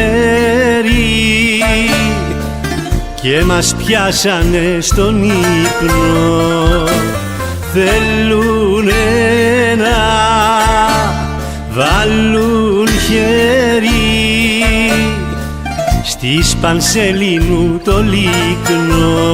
και μας πιάσανε στον ύπνο. Θέλουνε να βάλουν χέρι στη Πανσελίνου το λίκνο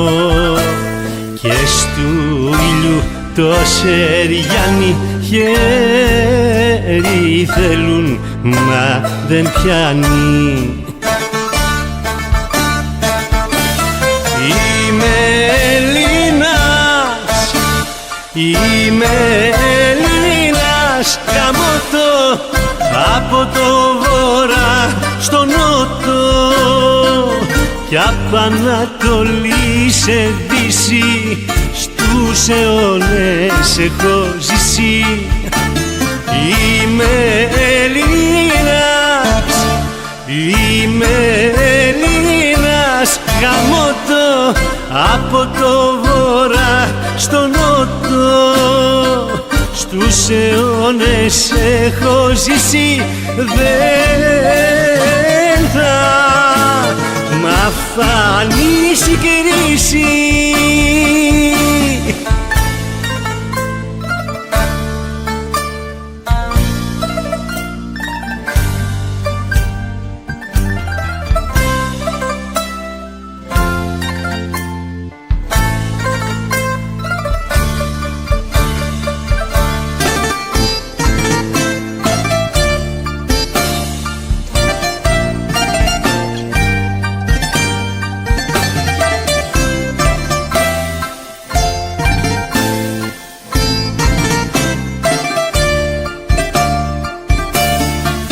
και στου ήλιου το Σεριάνι χέρι θέλουν μα δεν πιάνει. Είμαι Έλληνας γαμώτο από το βορρά στο νότο κι απ' Ανατολή σε δύση στους αιώνες έχω ζήσει. Είμαι Έλληνας, είμαι Έλληνας γαμώτο από το βορρά στο νότο στους αιώνες έχω ζήσει. Δεν θα μ' αφανίσει η κρίση.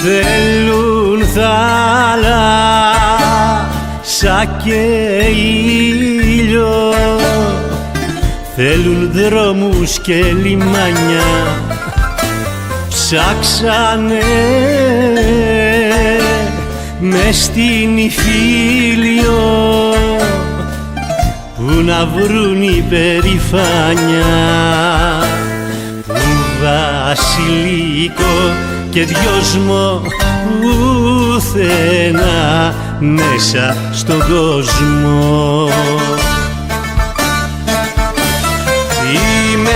Θέλουν θάλασσα και ήλιο, θέλουν δρόμους και λιμάνια. Ψάξανε μες στην Ιφίλιο που να βρουν υπερηφάνια, που βασιλικό και δυόσμο πουθενά μέσα στον κόσμο. Είμαι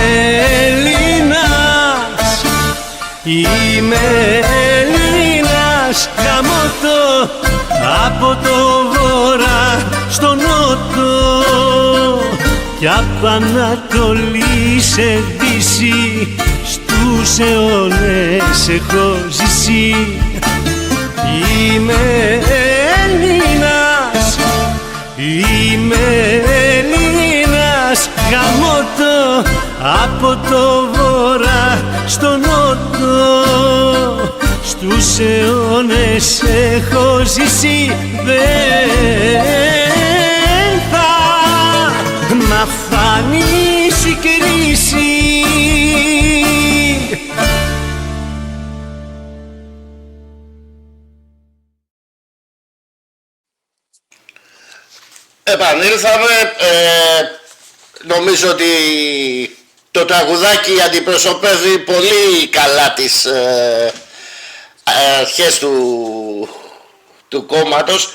Έλληνας, είμαι Έλληνας γαμώτο από το βορρά στο νότο κι απ' Ανατολή σε δύση στους αιώνες έχω ζήσει. Είμαι Έλληνας, είμαι Έλληνας γαμώτο από το βορρά στο νότο στους αιώνες έχω ζήσει. Δεν θα μ' αφανίσει η κρίση. Επανήλθαμε, νομίζω ότι το τραγουδάκι αντιπροσωπεύει πολύ καλά τις αρχές του κόμματος.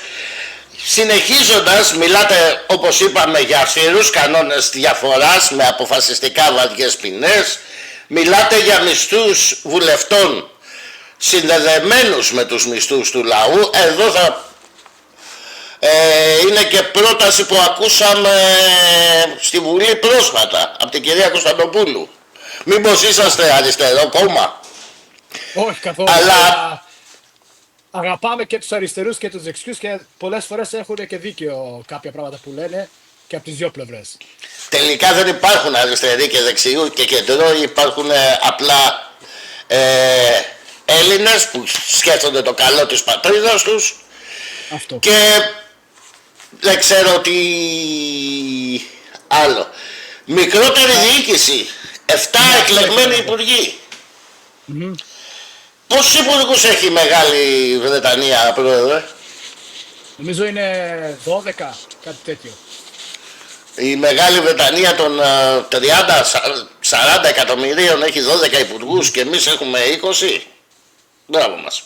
Συνεχίζοντας, μιλάτε όπως είπαμε για αυστηρούς κανόνες διαφοράς με αποφασιστικά βαριές ποινές, μιλάτε για μισθούς βουλευτών συνδεδεμένους με τους μισθούς του λαού. Εδώ θα είναι και πρόταση που ακούσαμε στη Βουλή πρόσφατα από την κυρία Κωνσταντοπούλου. Μήπως είσαστε αριστερό κόμμα? Όχι καθόλου. Αλλά αγαπάμε και τους αριστερούς και τους δεξιούς και πολλές φορές έχουν και δίκιο κάποια πράγματα που λένε και από τις δύο πλευρές. τελικά δεν υπάρχουν αριστεροί και δεξιού και κεντρώοι, υπάρχουν απλά Έλληνες που σκέφτονται το καλό της πατρίδας τους. Αυτό. Και δεν ξέρω τι άλλο. Μικρότερη διοίκηση, 7 εκλεγμένοι υπουργοί. Πόσους υπουργούς έχει η Μεγάλη Βρετανία, πρόεδρε? Νομίζω είναι 12, κάτι τέτοιο. Η Μεγάλη Βρετανία των 30, 40 εκατομμυρίων έχει 12 υπουργούς και εμείς έχουμε 20. Μπράβο μας.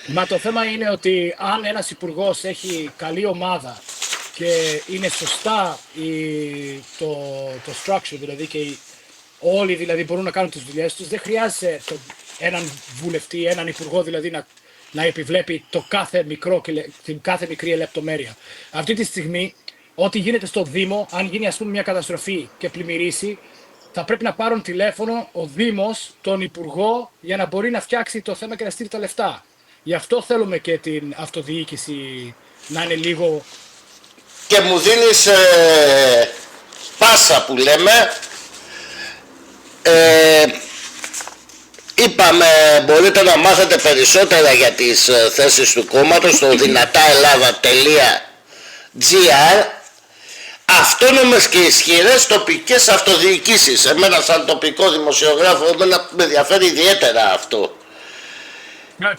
Μα το θέμα είναι ότι αν ένας υπουργός έχει καλή ομάδα και είναι σωστά το structure, δηλαδή και όλοι δηλαδή μπορούν να κάνουν τις δουλειές τους, δεν χρειάζεται έναν βουλευτή, έναν υπουργό δηλαδή να επιβλέπει το κάθε μικρό και την κάθε μικρή λεπτομέρεια. Αυτή τη στιγμή, ό,τι γίνεται στο Δήμο, αν γίνει ας πούμε μια καταστροφή και πλημμυρίσει, θα πρέπει να πάρουν τηλέφωνο ο Δήμος, τον Υπουργό, για να μπορεί να φτιάξει το θέμα και να στείλει τα λεφτά. Γι' αυτό θέλουμε και την αυτοδιοίκηση να είναι λίγο... Και μου δίνεις πάσα που λέμε. Είπαμε, μπορείτε να μάθετε περισσότερα για τις θέσεις του κόμματος στο δυναταελλάδα.gr. Αυτόνομες και ισχυρές τοπικές αυτοδιοικήσεις. Εμένα σαν τοπικό δημοσιογράφο με ενδιαφέρει ιδιαίτερα αυτό.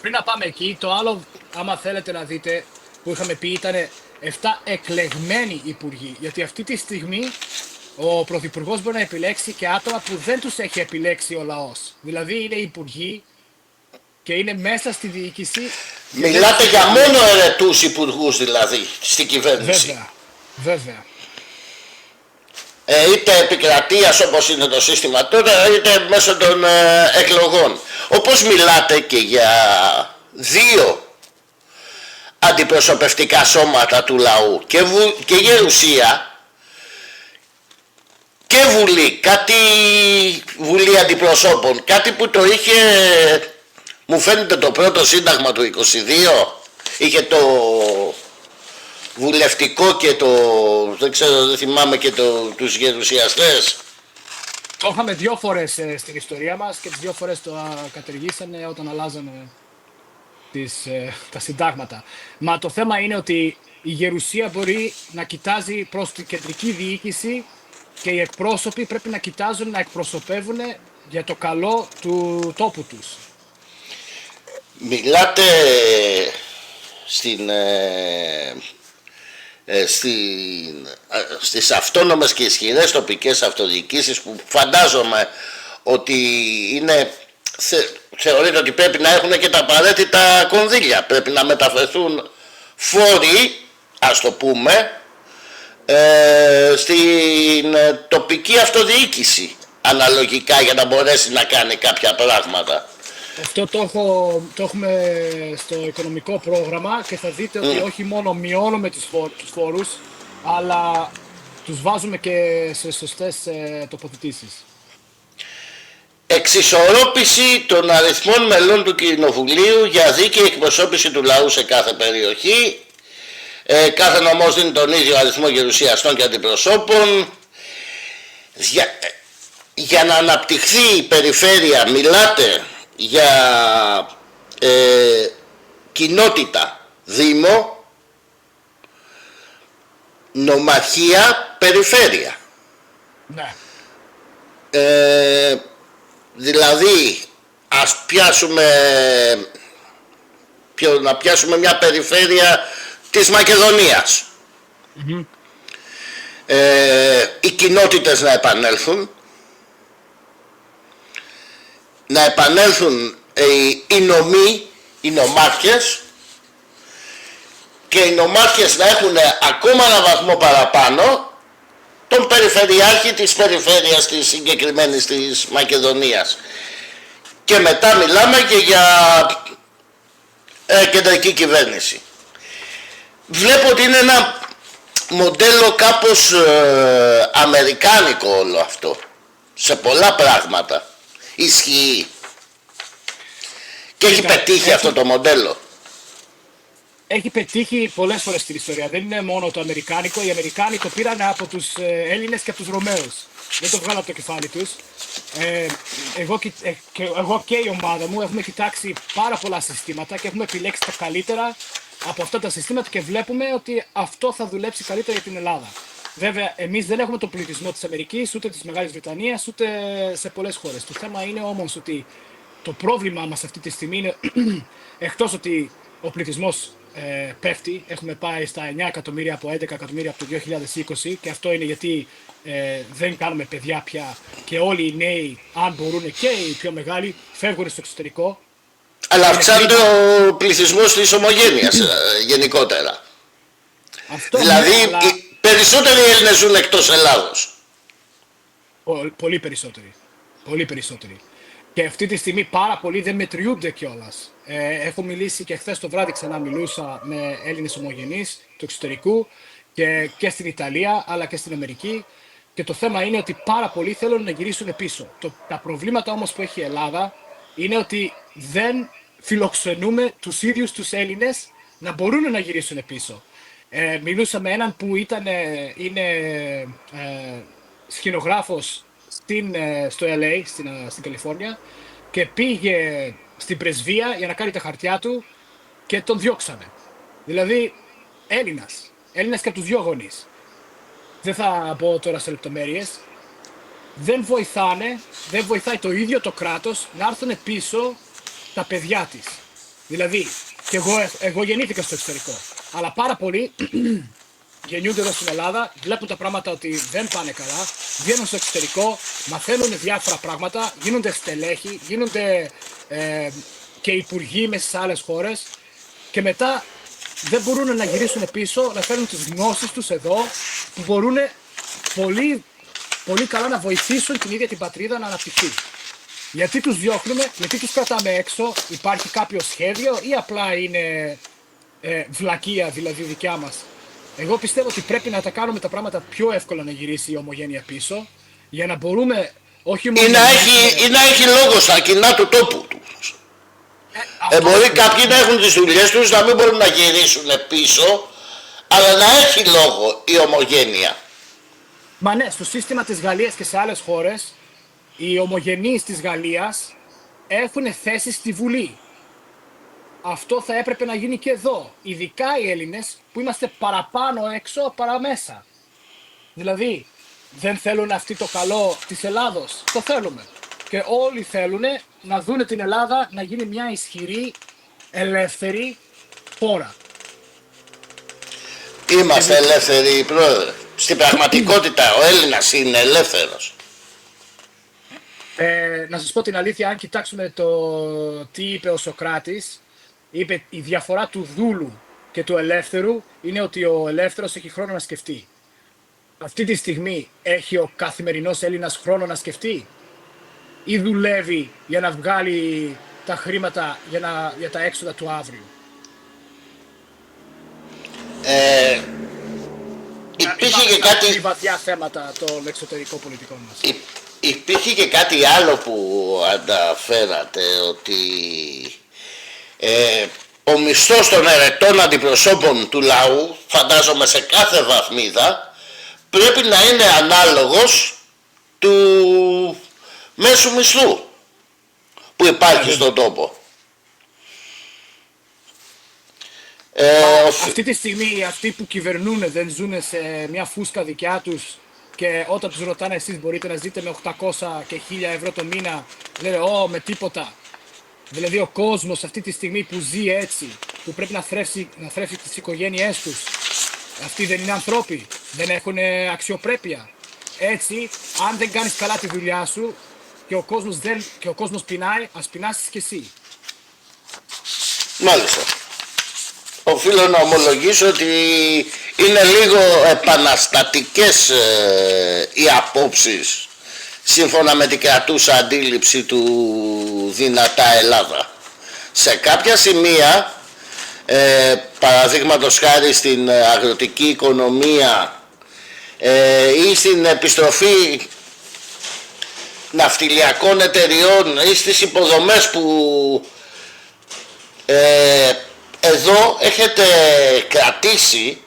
Πριν να πάμε εκεί, το άλλο, άμα θέλετε να δείτε, που είχαμε πει ήταν 7 εκλεγμένοι υπουργοί. Γιατί αυτή τη στιγμή ο Πρωθυπουργός μπορεί να επιλέξει και άτομα που δεν τους έχει επιλέξει ο λαός. Δηλαδή είναι υπουργοί και είναι μέσα στη διοίκηση. Μιλάτε για μόνο ερετούς υπουργούς δηλαδή στην κυβέρνηση. Βέβαια, βέβαια. Είτε επικρατείας όπως είναι το σύστημα τώρα, είτε μέσω των εκλογών. Όπως μιλάτε και για 2 αντιπροσωπευτικά σώματα του λαού και γερουσία και βουλή, κάτι βουλή αντιπροσώπων, κάτι που το είχε, μου φαίνεται το πρώτο σύνταγμα του 22, είχε το βουλευτικό και το, δεν ξέρω, δεν θυμάμαι, και τους γερουσιαστές. Το είχαμε 2 φορές στην ιστορία μας και τις 2 φορές το κατεργήσανε όταν αλλάζανε τα συντάγματα. Μα το θέμα είναι ότι η γερουσία μπορεί να κοιτάζει προς την κεντρική διοίκηση και οι εκπρόσωποι πρέπει να κοιτάζουν να εκπροσωπεύουν για το καλό του τόπου τους. Μιλάτε στις αυτόνομες και ισχυρές τοπικές αυτοδιοικήσεις που φαντάζομαι ότι είναι, θεωρείτε ότι πρέπει να έχουν και τα απαραίτητα κονδύλια, πρέπει να μεταφερθούν φόροι, ας το πούμε, στην τοπική αυτοδιοίκηση αναλογικά για να μπορέσει να κάνει κάποια πράγματα. Αυτό το έχουμε στο οικονομικό πρόγραμμα και θα δείτε ότι όχι μόνο μειώνουμε τους φόρους, αλλά τους βάζουμε και σε σωστές τοποθετήσεις. Εξισορρόπηση των αριθμών μελών του Κοινοβουλίου για δίκαιη εκπροσώπηση του λαού σε κάθε περιοχή. Κάθε νομός δίνει τον ίδιο αριθμό γερουσιαστών και αντιπροσώπων. Για να αναπτυχθεί η περιφέρεια μιλάτε για κοινότητα, δήμο, νομαρχία, περιφέρεια. Ναι. Δηλαδή ας να πιάσουμε μια περιφέρεια της Μακεδονίας. Οι κοινότητες να επανέλθουν, οι νομοί, οι νομάρχες, και οι νομάρχες να έχουν ακόμα ένα βαθμό παραπάνω τον περιφερειάρχη της περιφέρειας της συγκεκριμένης της Μακεδονίας. Και μετά μιλάμε και για κεντρική κυβέρνηση. Βλέπω ότι είναι ένα μοντέλο κάπως αμερικάνικο όλο αυτό. Σε πολλά πράγματα ισχύει. Και έχει πετύχει αυτό το μοντέλο. Έχει πετύχει πολλές φορές στην ιστορία. Δεν είναι μόνο το αμερικάνικο. Οι Αμερικάνοι το πήραν από τους Έλληνες και από τους Ρωμαίους. Δεν το βγάλαν από το κεφάλι τους. Εγώ και η ομάδα μου έχουμε κοιτάξει πάρα πολλά συστήματα και έχουμε επιλέξει τα καλύτερα από αυτά τα συστήματα και βλέπουμε ότι αυτό θα δουλέψει καλύτερα για την Ελλάδα. Βέβαια, εμείς δεν έχουμε τον πληθυσμό της Αμερικής, ούτε της Μεγάλης Βρετανίας, ούτε σε πολλές χώρες. Το θέμα είναι όμως ότι το πρόβλημά μας αυτή τη στιγμή είναι, εκτός ότι ο πληθυσμός πέφτει. Έχουμε πάει στα 9 εκατομμύρια από 11 εκατομμύρια από το 2020 και αυτό είναι γιατί δεν κάνουμε παιδιά πια και όλοι οι νέοι, αν μπορούν και οι πιο μεγάλοι, φεύγουν στο εξωτερικό. Αλλά αυξάνεται ο πληθυσμός της ομογένειας γενικότερα. Αυτό Δηλαδή ναι, αλλά... οι περισσότεροι Έλληνες ζουν εκτός Ελλάδος. Πολύ περισσότεροι. Πολύ περισσότεροι. Και αυτή τη στιγμή πάρα πολλοί δεν μετριούνται κιόλας. Έχω μιλήσει και χθες το βράδυ ξανά μιλούσα με Έλληνες ομογενείς του εξωτερικού και στην Ιταλία αλλά και στην Αμερική. Και το θέμα είναι ότι πάρα πολλοί θέλουν να γυρίσουν πίσω. Τα προβλήματα όμως που έχει η Ελλάδα είναι ότι δεν φιλοξενούμε τους ίδιους τους Έλληνες να μπορούν να γυρίσουν πίσω. Μιλούσα με έναν που είναι σκηνογράφος στο LA, στην Καλιφόρνια και πήγε στην πρεσβεία για να κάνει τα χαρτιά του και τον διώξανε. Δηλαδή Έλληνας και από τους δυο γονείς. Δεν θα μπω τώρα σε λεπτομέρειες. Δεν βοηθάει το ίδιο το κράτος να έρθουν πίσω τα παιδιά της. Δηλαδή, και εγώ γεννήθηκα στο εξωτερικό, αλλά πάρα πολλοί γεννιούνται εδώ στην Ελλάδα, βλέπουν τα πράγματα ότι δεν πάνε καλά, βγαίνουν στο εξωτερικό, μαθαίνουν διάφορα πράγματα, γίνονται στελέχοι, γίνονται και υπουργοί μέσα σε άλλες χώρες και μετά δεν μπορούν να γυρίσουν πίσω, να φέρουν τις γνώσεις τους εδώ, που μπορούν πολύ, πολύ καλά να βοηθήσουν την ίδια την πατρίδα να αναπτυχθεί. Γιατί τους διώχνουμε, γιατί τους κρατάμε έξω, υπάρχει κάποιο σχέδιο ή απλά είναι βλακεία δηλαδή δικιά μας. Εγώ πιστεύω ότι πρέπει να τα κάνουμε τα πράγματα πιο εύκολα να γυρίσει η ομογένεια πίσω, για να μπορούμε όχι μόνο... Ή να έχει λόγο στα κοινά του τόπου τους. Μπορεί κάποιοι να έχουν τις δουλειές τους, να μην μπορούν να γυρίσουν πίσω, αλλά να έχει λόγο η ομογένεια. Μα ναι, στο σύστημα της Γαλλίας και σε άλλες χώρες, οι ομογενείς της Γαλλίας έχουν θέση στη Βουλή. Αυτό θα έπρεπε να γίνει και εδώ. Ειδικά οι Έλληνες που είμαστε παραπάνω έξω παρά μέσα. Δηλαδή, δεν θέλουν αυτοί το καλό της Ελλάδος. Το θέλουμε. Και όλοι θέλουν να δουν την Ελλάδα να γίνει μια ισχυρή, ελεύθερη χώρα. Είμαστε ελεύθεροι, πρόεδρε. Στην πραγματικότητα ο Έλληνας είναι ελεύθερος. Να σας πω την αλήθεια, αν κοιτάξουμε το τι είπε ο Σωκράτης, είπε η διαφορά του δούλου και του ελεύθερου είναι ότι ο ελεύθερος έχει χρόνο να σκεφτεί. Αυτή τη στιγμή έχει ο καθημερινός Έλληνας χρόνο να σκεφτεί ή δουλεύει για να βγάλει τα χρήματα για τα έξοδα του αύριο. Υπήρχε και κάτι... βαθιά θέματα των εξωτερικών πολιτικών μας. Υπήρχε και κάτι άλλο που αναφέρατε, ότι ο μισθός των ερετών αντιπροσώπων του λαού, φαντάζομαι σε κάθε βαθμίδα, πρέπει να είναι ανάλογος του μέσου μισθού που υπάρχει στον τόπο. Αυτή τη στιγμή αυτοί που κυβερνούν δεν ζουν σε μια φούσκα δικιά τους και όταν τους ρωτάνε εσείς μπορείτε να ζείτε με 800 και 1000 ευρώ το μήνα, λένε με τίποτα. Δηλαδή ο κόσμος αυτή τη στιγμή που ζει έτσι, που πρέπει να θρέφει τις οικογένειές τους, αυτοί δεν είναι ανθρώποι, δεν έχουν αξιοπρέπεια. Έτσι, αν δεν κάνεις καλά τη δουλειά σου και ο κόσμος πεινάει, ας πεινάσεις κι εσύ. Μάλιστα. Οφείλω να ομολογήσω ότι είναι λίγο επαναστατικές οι απόψεις σύμφωνα με την κρατούσα αντίληψη του Δυνατά Ελλάδα. Σε κάποια σημεία, παραδείγματος χάρη στην αγροτική οικονομία ή στην επιστροφή ναυτιλιακών εταιριών ή στις υποδομές που εδώ έχετε κρατήσει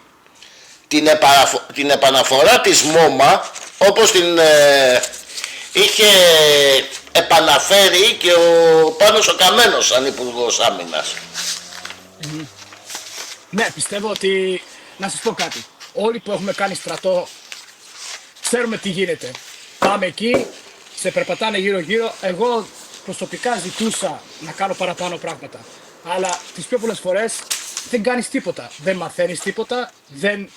την επαναφορά της ΜΟΜΑ όπως την είχε επαναφέρει και ο Πάνος ο Καμένος σαν Υπουργός Άμυνας. Ναι, πιστεύω ότι, να σας πω κάτι, όλοι που έχουμε κάνει στρατό ξέρουμε τι γίνεται. Πάμε εκεί, σε περπατάνε γύρω-γύρω, εγώ προσωπικά ζητούσα να κάνω παραπάνω πράγματα. Αλλά τις πιο πολλές φορές δεν κάνεις τίποτα. Δεν μαθαίνεις τίποτα, δεν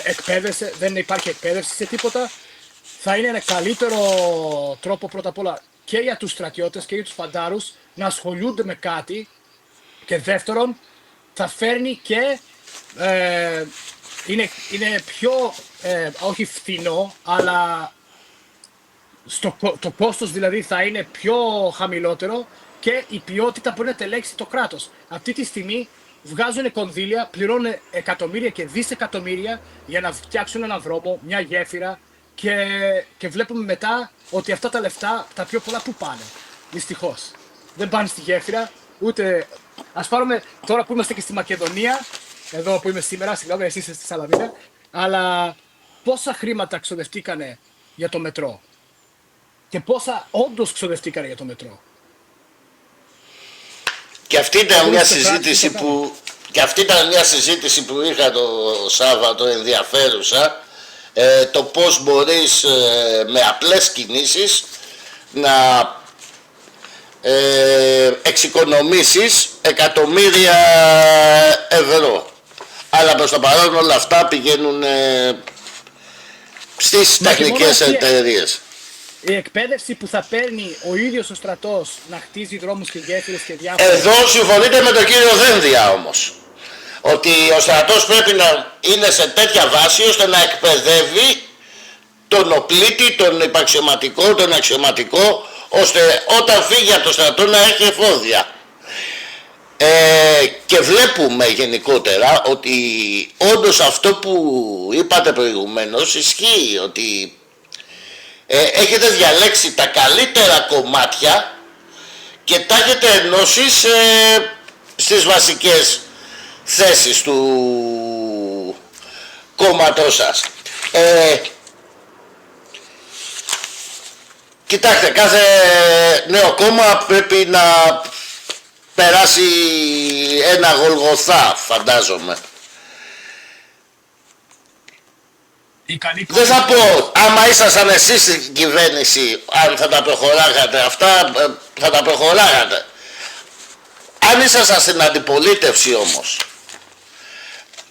εκπαίδευσαι, δεν υπάρχει εκπαίδευση σε τίποτα. Θα είναι ένα καλύτερο τρόπο πρώτα απ' όλα και για τους στρατιώτες και για τους φαντάρους να ασχολούνται με κάτι, και δεύτερον θα φέρνει και είναι πιο όχι φθηνό, αλλά το κόστος δηλαδή θα είναι πιο χαμηλότερο και η ποιότητα μπορεί να τελέξει το κράτος. Αυτή τη στιγμή βγάζουν κονδύλια, πληρώνουν εκατομμύρια και δισεκατομμύρια για να φτιάξουν έναν δρόμο, μια γέφυρα, και βλέπουμε μετά ότι αυτά τα λεφτά, τα πιο πολλά, που πάνε. Δυστυχώς. Δεν πάνε στη γέφυρα, ούτε... Ας πάρουμε τώρα που είμαστε και στη Μακεδονία, εδώ που είμαι σήμερα, συγγνώμη, εσείς είστε στη Σαλαμίνα, αλλά πόσα χρήματα ξοδευτήκανε για το μετρό και πόσα όντως ξοδευτήκανε για το μετρό. Και αυτή ήταν μια συζήτηση που είχα το Σάββατο, ενδιαφέρουσα, το πώς μπορείς με απλές κινήσεις να εξοικονομήσεις εκατομμύρια ευρώ. Αλλά προς το παρόν όλα αυτά πηγαίνουν στις τεχνικές εταιρείες. Η εκπαίδευση που θα παίρνει ο ίδιος ο στρατός να χτίζει δρόμους και γέφυρες και διάφορα... Εδώ συμφωνείτε με τον κύριο Δένδια όμως, ότι ο στρατός πρέπει να είναι σε τέτοια βάση ώστε να εκπαιδεύει τον οπλίτη, τον υπαξιωματικό, τον αξιωματικό, ώστε όταν φύγει από το στρατό να έχει εφόδια. Και βλέπουμε γενικότερα ότι όντως αυτό που είπατε προηγουμένως ισχύει, ότι έχετε διαλέξει τα καλύτερα κομμάτια και τα έχετε ενώσει στις βασικές θέσεις του κόμματός σας. Κοιτάξτε, κάθε νέο κόμμα πρέπει να περάσει ένα Γολγοθά, φαντάζομαι. Δεν θα πω, άμα ήσασταν εσείς στην κυβέρνηση, αν θα τα προχωράγατε αυτά, θα τα προχωράγατε. Αν ήσασταν στην αντιπολίτευση όμως,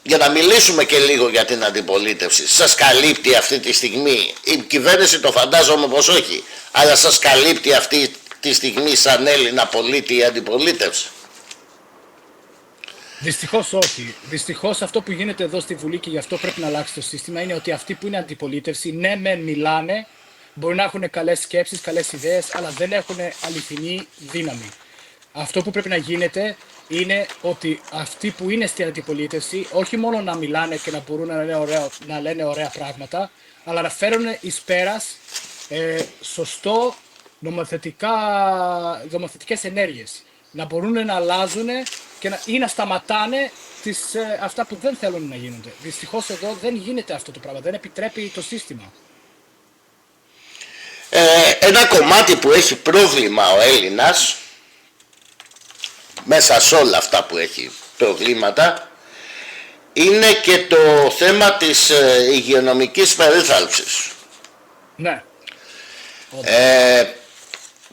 για να μιλήσουμε και λίγο για την αντιπολίτευση, σας καλύπτει αυτή τη στιγμή, η κυβέρνηση το φαντάζομαι πως όχι, αλλά σας καλύπτει αυτή τη στιγμή σαν Έλληνα πολίτη η αντιπολίτευση? Δυστυχώς όχι. Δυστυχώς αυτό που γίνεται εδώ στη Βουλή, και γι' αυτό πρέπει να αλλάξει το σύστημα, είναι ότι αυτοί που είναι αντιπολίτευση, ναι μεν μιλάνε, μπορεί να έχουν καλές σκέψεις, καλές ιδέες, αλλά δεν έχουν αληθινή δύναμη. Αυτό που πρέπει να γίνεται είναι ότι αυτοί που είναι στην αντιπολίτευση όχι μόνο να μιλάνε και να μπορούν να λένε ωραία πράγματα, αλλά να φέρουν εις πέρας σωστό νομοθετικές ενέργειες. Να μπορούν να αλλάζουν ή να σταματάνε αυτά που δεν θέλουν να γίνονται. Δυστυχώς εδώ δεν γίνεται αυτό το πράγμα, δεν επιτρέπει το σύστημα. Ένα κομμάτι που έχει πρόβλημα ο Έλληνας, μέσα σε όλα αυτά που έχει προβλήματα, είναι και το θέμα της υγειονομικής περίθαλψης. Ναι.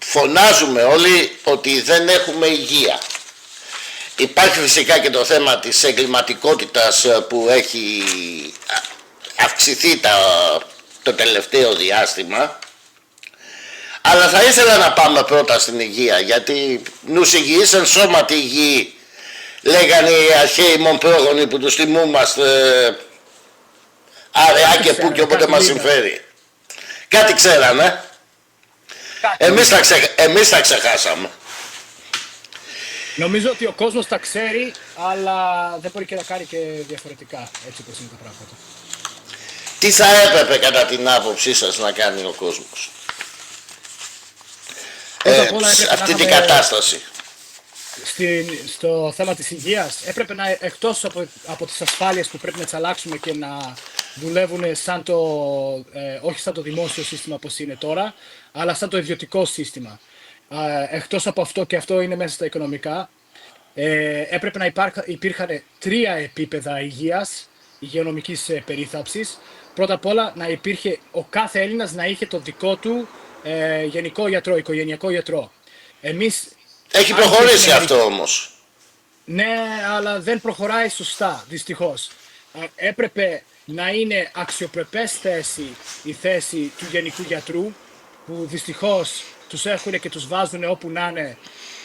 Φωνάζουμε όλοι ότι δεν έχουμε υγεία. Υπάρχει φυσικά και το θέμα της εγκληματικότητας που έχει αυξηθεί το τελευταίο διάστημα. Αλλά θα ήθελα να πάμε πρώτα στην υγεία, γιατί νους υγιής εν σώματι υγιή, λέγανε οι αρχαίοι μον πρόγονοι που τους θυμούμαστε αραιά και πού και όποτε μας συμφέρει. Κάτι ξέρανε. Εμείς τα ξεχάσαμε. Νομίζω ότι ο κόσμος τα ξέρει, αλλά δεν μπορεί και να κάνει και διαφορετικά, έτσι όπως είναι τα πράγματα. Τι θα έπρεπε κατά την άποψή σας να κάνει ο κόσμος σε αυτή την κατάσταση? Στο θέμα της υγείας έπρεπε να, εκτός από τις ασφάλειες που πρέπει να τις αλλάξουμε και να δουλεύουν όχι σαν το δημόσιο σύστημα όπως είναι τώρα, αλλά σαν το ιδιωτικό σύστημα. Εκτός από αυτό, και αυτό είναι μέσα στα οικονομικά, έπρεπε να υπήρχαν 3 επίπεδα υγειονομικής περίθαλψης. Πρώτα απ' όλα να υπήρχε ο κάθε Έλληνας να είχε το δικό του γενικό γιατρό, οικογενειακό γιατρό. Έχει προχωρήσει αυτό όμως. Ναι, αλλά δεν προχωράει σωστά, δυστυχώς. Έπρεπε να είναι αξιοπρεπές θέση η θέση του γενικού γιατρού, που δυστυχώς τους έχουν και τους βάζουν όπου να είναι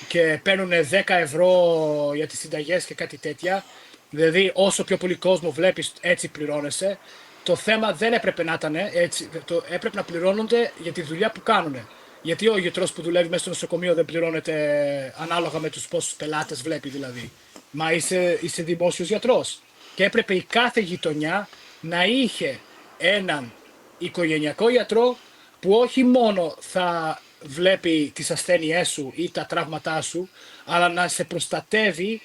και παίρνουν 10 ευρώ για τις συνταγές και κάτι τέτοια. Δηλαδή, όσο πιο πολύ κόσμο βλέπεις, έτσι πληρώνεσαι. Το θέμα δεν έπρεπε να ήταν έτσι. Έπρεπε να πληρώνονται για τη δουλειά που κάνουν. Γιατί ο γιατρός που δουλεύει μέσα στο νοσοκομείο δεν πληρώνεται ανάλογα με τους πόσους πελάτες βλέπει δηλαδή. Μα είσαι δημόσιος γιατρός. Και έπρεπε η κάθε γειτονιά να είχε έναν οικογενειακό γιατρό που όχι μόνο θα βλέπει τις ασθένειές σου ή τα τραύματά σου, αλλά να σε προστατεύει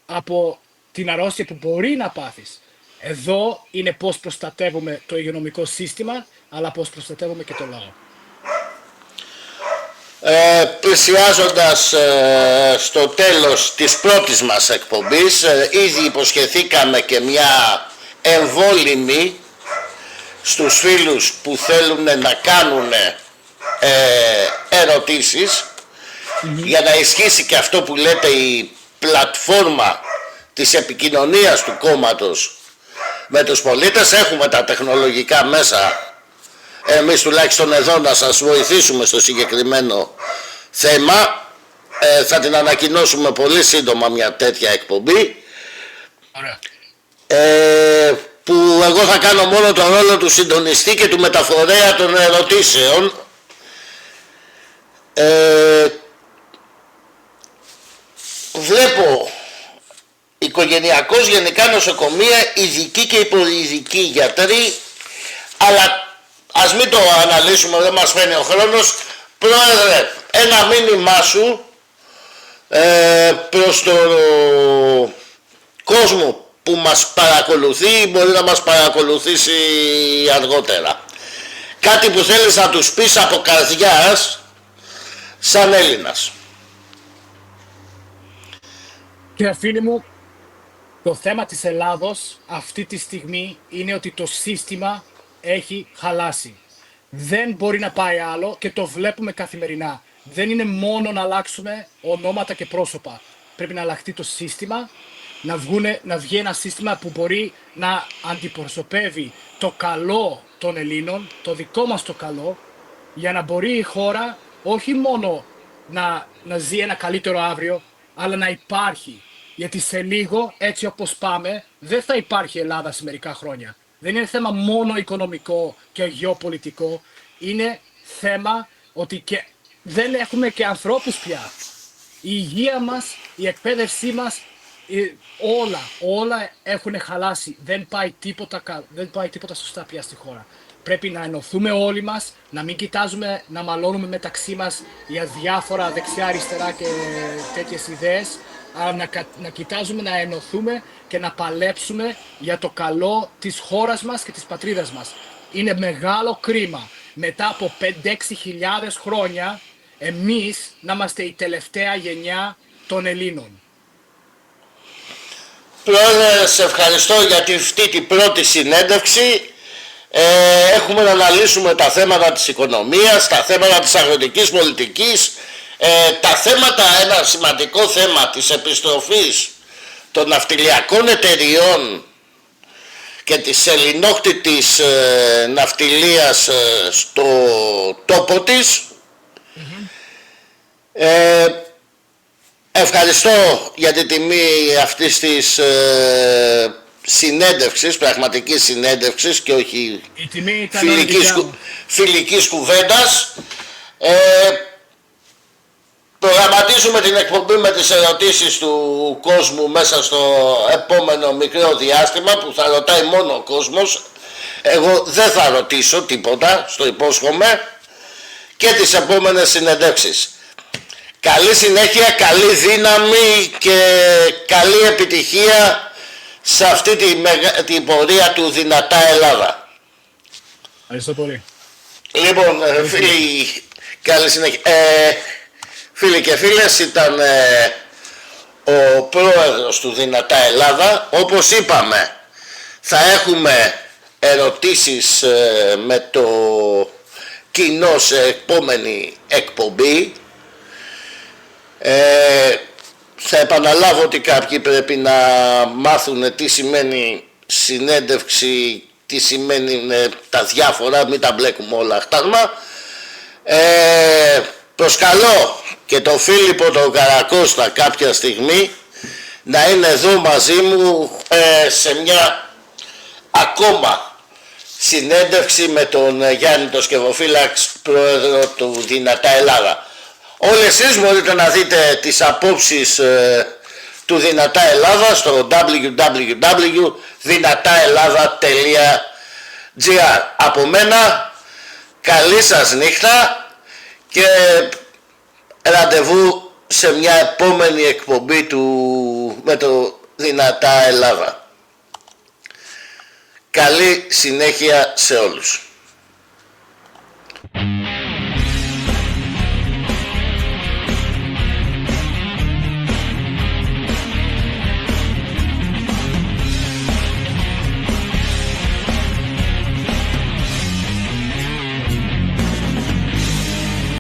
από την αρρώστια που μπορεί να πάθεις. Εδώ είναι πώς προστατεύουμε το υγειονομικό σύστημα, αλλά πώς προστατεύουμε και το λαό. Πλησιάζοντας στο τέλος της πρώτης μας εκπομπής, ήδη υποσχεθήκαμε και μια εμβόλυμη στους φίλους που θέλουν να κάνουν ερωτήσεις, για να ισχύσει και αυτό που λέτε, η πλατφόρμα της επικοινωνίας του κόμματος με τους πολίτες. Έχουμε τα τεχνολογικά μέσα εμείς τουλάχιστον εδώ να σας βοηθήσουμε στο συγκεκριμένο θέμα. Θα την ανακοινώσουμε πολύ σύντομα μια τέτοια εκπομπή. Ωραία. Που εγώ θα κάνω μόνο τον ρόλο του συντονιστή και του μεταφορέα των ερωτήσεων. Βλέπω οικογενειακός, γενικά νοσοκομεία, ειδικοί και υποειδικοί γιατροί, αλλά ας μην το αναλύσουμε, δεν μας φαίνει ο χρόνος. Πρόεδρε, ένα μήνυμά σου προς τον κόσμο που μας παρακολουθεί ή μπορεί να μας παρακολουθήσει αργότερα. Κάτι που θέλεις να τους πεις από καρδιάς σαν Έλληνας. Και φίλοι μου, το θέμα της Ελλάδος αυτή τη στιγμή είναι ότι το σύστημα έχει χαλάσει. Δεν μπορεί να πάει άλλο και το βλέπουμε καθημερινά. Δεν είναι μόνο να αλλάξουμε ονόματα και πρόσωπα. Πρέπει να αλλάχτεί το σύστημα, να βγει ένα σύστημα που μπορεί να αντιπροσωπεύει το καλό των Ελλήνων, το δικό μας το καλό, για να μπορεί η χώρα όχι μόνο να ζει ένα καλύτερο αύριο, αλλά να υπάρχει. Γιατί σε λίγο, έτσι όπως πάμε, δεν θα υπάρχει Ελλάδα σε μερικά χρόνια. Δεν είναι θέμα μόνο οικονομικό και γεωπολιτικό. Είναι θέμα ότι και δεν έχουμε και ανθρώπους πια. Η υγεία μας, η εκπαίδευσή μας, όλα έχουν χαλάσει. Δεν πάει τίποτα σωστά πια στη χώρα. Πρέπει να ενωθούμε όλοι μας, να μην κοιτάζουμε, να μαλώνουμε μεταξύ μας για διάφορα δεξιά, αριστερά και τέτοιες ιδέες, αλλά να κοιτάζουμε να ενωθούμε και να παλέψουμε για το καλό της χώρας μας και της πατρίδας μας. Είναι μεγάλο κρίμα μετά από 5-6 χιλιάδες χρόνια εμείς να είμαστε η τελευταία γενιά των Ελλήνων. Πρόεδρε, σε ευχαριστώ για αυτή την πρώτη συνέντευξη. Έχουμε να αναλύσουμε τα θέματα της οικονομίας, τα θέματα της αγροτικής πολιτικής, τα θέματα, ένα σημαντικό θέμα της επιστροφής των ναυτιλιακών εταιριών και της ελληνόκτητης ναυτιλίας στο τόπο της. Ευχαριστώ για την τιμή αυτής της συνέντευξης, πραγματικής συνέντευξης και όχι φιλικής κουβέντας. Προγραμματίζουμε την εκπομπή με τις ερωτήσεις του κόσμου μέσα στο επόμενο μικρό διάστημα, που θα ρωτάει μόνο ο κόσμος. Εγώ δεν θα ρωτήσω τίποτα, στο υπόσχομαι, και τις επόμενες συνεντεύξεις. Καλή συνέχεια, καλή δύναμη και καλή επιτυχία σε αυτή την πορεία του Δυνατά Ελλάδα. Ευχαριστώ πολύ. Λοιπόν, φίλοι, καλή συνέχεια. Φίλοι και φίλες, ήταν ο πρόεδρος του Δυνατά Ελλάδα. Όπως είπαμε, θα έχουμε ερωτήσεις με το κοινό σε επόμενη εκπομπή. θα επαναλάβω ότι κάποιοι πρέπει να μάθουν τι σημαίνει συνέντευξη, τι σημαίνει τα διάφορα, μην τα μπλέκουμε όλα χτάρμα. Προσκαλώ και τον Φίλιππο τον Καρακώστα κάποια στιγμή να είναι εδώ μαζί μου σε μια ακόμα συνέντευξη με τον Γιάννη τον Σκευοφύλαξ, πρόεδρο του Δυνατά Ελλάδα. Όλοι εσείς μπορείτε να δείτε τις απόψεις του Δυνατά Ελλάδα στο www.δυνατάελλάδα.gr. Από μένα καλή σας νύχτα και ραντεβού σε μια επόμενη εκπομπή με το Δυνατά Ελλάδα. Καλή συνέχεια σε όλους.